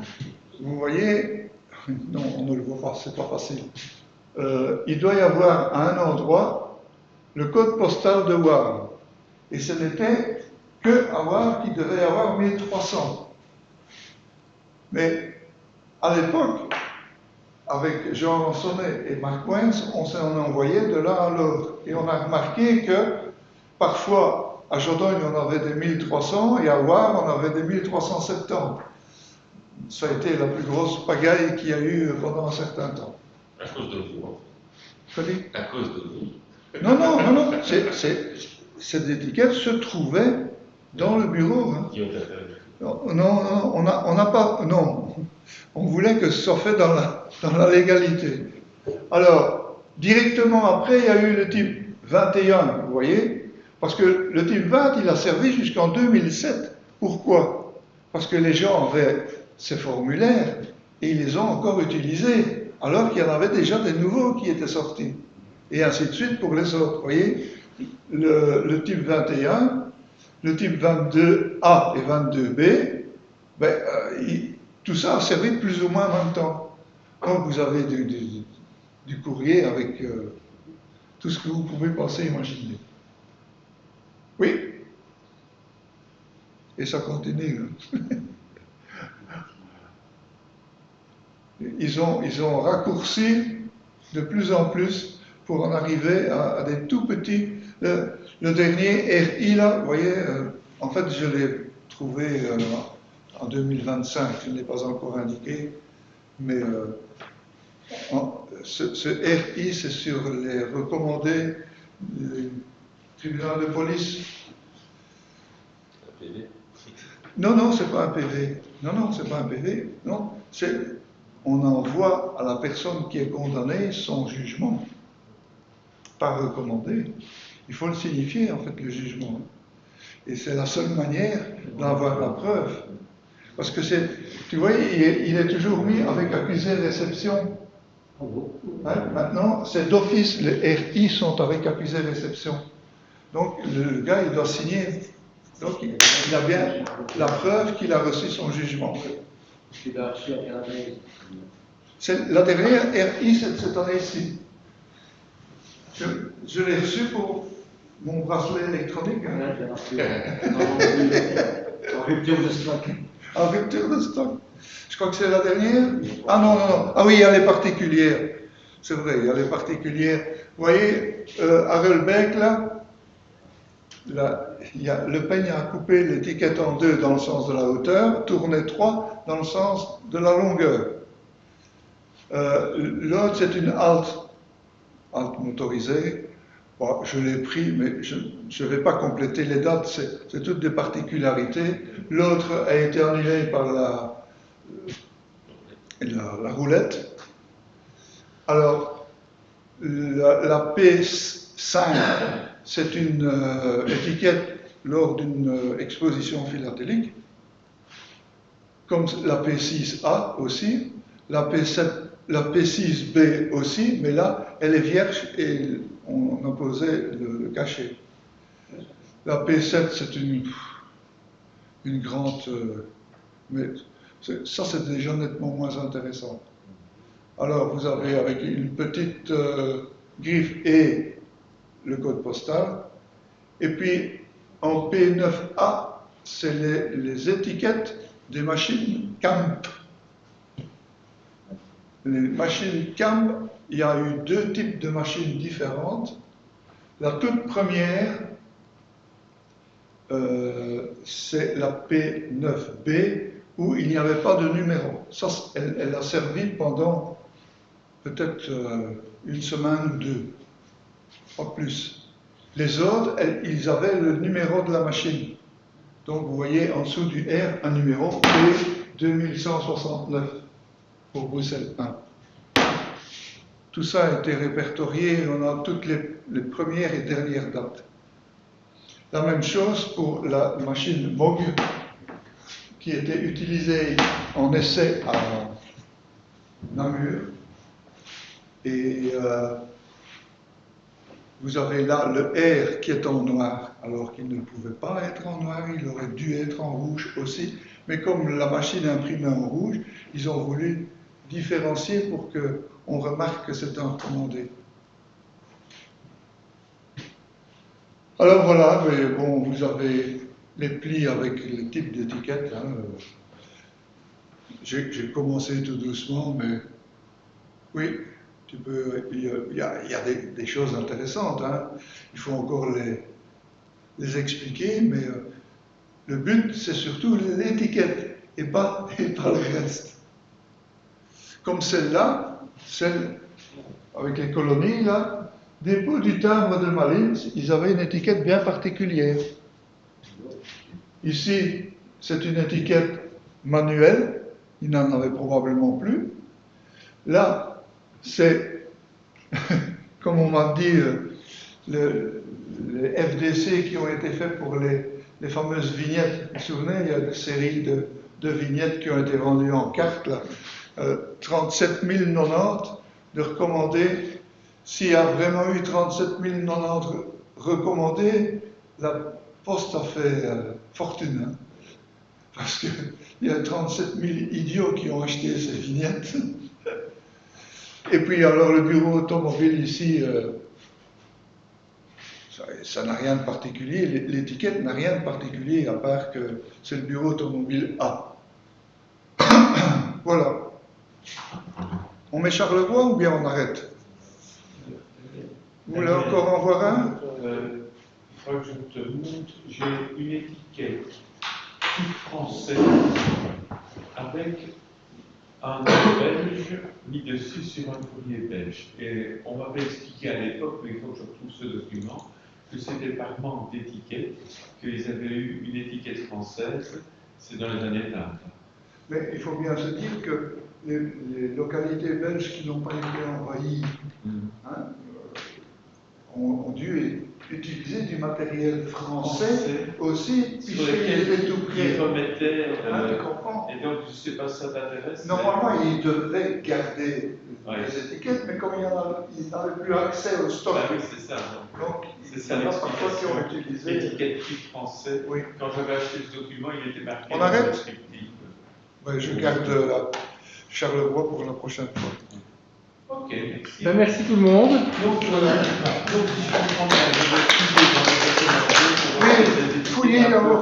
vous voyez, non, on ne le voit pas, c'est pas facile. Il doit y avoir à un endroit le code postal de Wavre. Et ce n'était que à Wavre qu'il devait y avoir 1300. Mais à l'époque, avec Jean Lansonnet et Mark Wens, on s'en envoyait de l'un à l'autre. Et on a remarqué que parfois, à Jodogne, on avait des 1300 et à Wavre, on avait des 1370. Ça a été la plus grosse pagaille qu'il y a eu pendant un certain temps. À cause de vous. À cause de vous. Non. Cette étiquette se trouvait dans le bureau. Hein. Non, on n'a pas. Non. On voulait que ce soit fait dans la légalité. Alors, directement après, il y a eu le type 21, vous voyez? Parce que le type 20, il a servi jusqu'en 2007. Pourquoi? Parce que les gens avaient ces formulaires et ils les ont encore utilisés, alors qu'il y en avait déjà des nouveaux qui étaient sortis. Et ainsi de suite pour les autres, vous voyez? Le type 21, le type 22A et 22B, tout ça a servi plus ou moins en même temps. Donc vous avez du courrier avec tout ce que vous pouvez penser, imaginer. Oui. Et ça continue. Ils ont raccourci de plus en plus pour en arriver à des tout petits. Le dernier RI, là, vous voyez, en fait, je l'ai trouvé en 2025, je ne l'ai pas encore indiqué, mais ce RI, c'est sur les recommandés du tribunal de police. Un PV? Non, c'est pas un PV. Non, c'est pas un PV. Non, on envoie à la personne qui est condamnée son jugement par recommandé. Il faut le signifier, en fait, le jugement. Et c'est la seule manière d'avoir la preuve. Parce que tu vois, il est toujours mis avec accusé-réception. Hein, maintenant, c'est d'office, les RI sont avec accusé-réception. Donc, le gars, il doit signer. Donc, il a bien la preuve qu'il a reçu son jugement. Il a reçu à quelle adresse? C'est la dernière RI cette année-ci. Je l'ai reçue pour mon bracelet électronique. Hein. En rupture de stock. En rupture de stock. Je crois que c'est la dernière. Ah non, non, non. Ah oui, il y a les particulières. C'est vrai, il y a les particulières. Vous voyez, à Relbec, là, le peigne a coupé l'étiquette en deux dans le sens de la hauteur, tourné 3 dans le sens de la longueur. L'autre, c'est une halte motorisée. Bon, je l'ai pris, mais je ne vais pas compléter les dates, c'est toutes des particularités. L'autre a été annulé par la roulette. Alors, la P5, c'est une étiquette lors d'une exposition philatélique, comme la P6A aussi, la P6B aussi, mais là, elle est vierge et on a posé le cachet. La P7, c'est une grande... mais ça, c'est déjà nettement moins intéressant. Alors, vous avez avec une petite griffe et le code postal. Et puis, en P9A, c'est les étiquettes des machines CAMP. Les machines CAMP, il y a eu deux types de machines différentes. La toute première, c'est la P9B, où il n'y avait pas de numéro. Ça, elle a servi pendant peut-être une semaine ou deux, pas plus. Les autres, ils avaient le numéro de la machine. Donc vous voyez en dessous du R un numéro P2169 pour Bruxelles 1. Tout ça a été répertorié, on a toutes les premières et dernières dates. La même chose pour la machine Moog, qui était utilisée en essai à Namur. Et vous avez là le R qui est en noir, alors qu'il ne pouvait pas être en noir, il aurait dû être en rouge aussi. Mais comme la machine imprimait en rouge, ils ont voulu différencier pour qu'on remarque que c'est un recommandé. Alors voilà, mais bon, vous avez les plis avec les types d'étiquettes. Hein. J'ai commencé tout doucement, mais oui, il y a des choses intéressantes. Hein. Il faut encore les expliquer, mais le but, c'est surtout l'étiquette et pas le reste. Comme celle-là, celle avec les colonies, là, dépôt du timbre de Malines, ils avaient une étiquette bien particulière. Ici, c'est une étiquette manuelle, ils n'en avaient probablement plus. Là, c'est, comme on m'a dit, les FDC qui ont été faits pour les fameuses vignettes. Vous vous souvenez, il y a une série de vignettes qui ont été vendues en carte, là. 37 090 de recommandés. S'il y a vraiment eu 37 090 recommandés, la Poste a fait fortune. Hein, parce qu'il y a 37 000 idiots qui ont acheté ces vignettes. Et puis alors le bureau automobile ici, ça n'a rien de particulier, l'étiquette n'a rien de particulier à part que c'est le bureau automobile A. Voilà. On met Charlevoix ou bien on arrête? Vous voulez encore en voir un? Il faudra que je te montre. J'ai une étiquette type français avec un nom belge mis dessus sur un courrier belge. Et on m'avait expliqué à l'époque, mais il faut que je retrouve ce document, que c'était par manque d'étiquette qu'ils avaient eu une étiquette française. C'est dans les années 30. Mais il faut bien se dire que les localités belges qui n'ont pas été envahies hein, ont dû utiliser du matériel français aussi, puisqu'ils étaient tout près. Ils remettaient. Tu comprends? Et donc, je ne sais pas si ça t'intéresse. Normalement, ils devraient garder les étiquettes, mais comme ils n'avaient plus accès au stock. Ah oui, c'est ça. Donc, c'est ça il y en a parfois qui ont utilisé. L'étiquette type français. Oui. Quand j'avais acheté ce document, il était marqué. On arrête? Oui, je Charleroi pour la prochaine fois. Ok, merci. Ben, merci tout le monde. Donc, voilà. Donc, si je comprends bien, je vais fouiller dans les documents pour Oui, fouillez d'abord.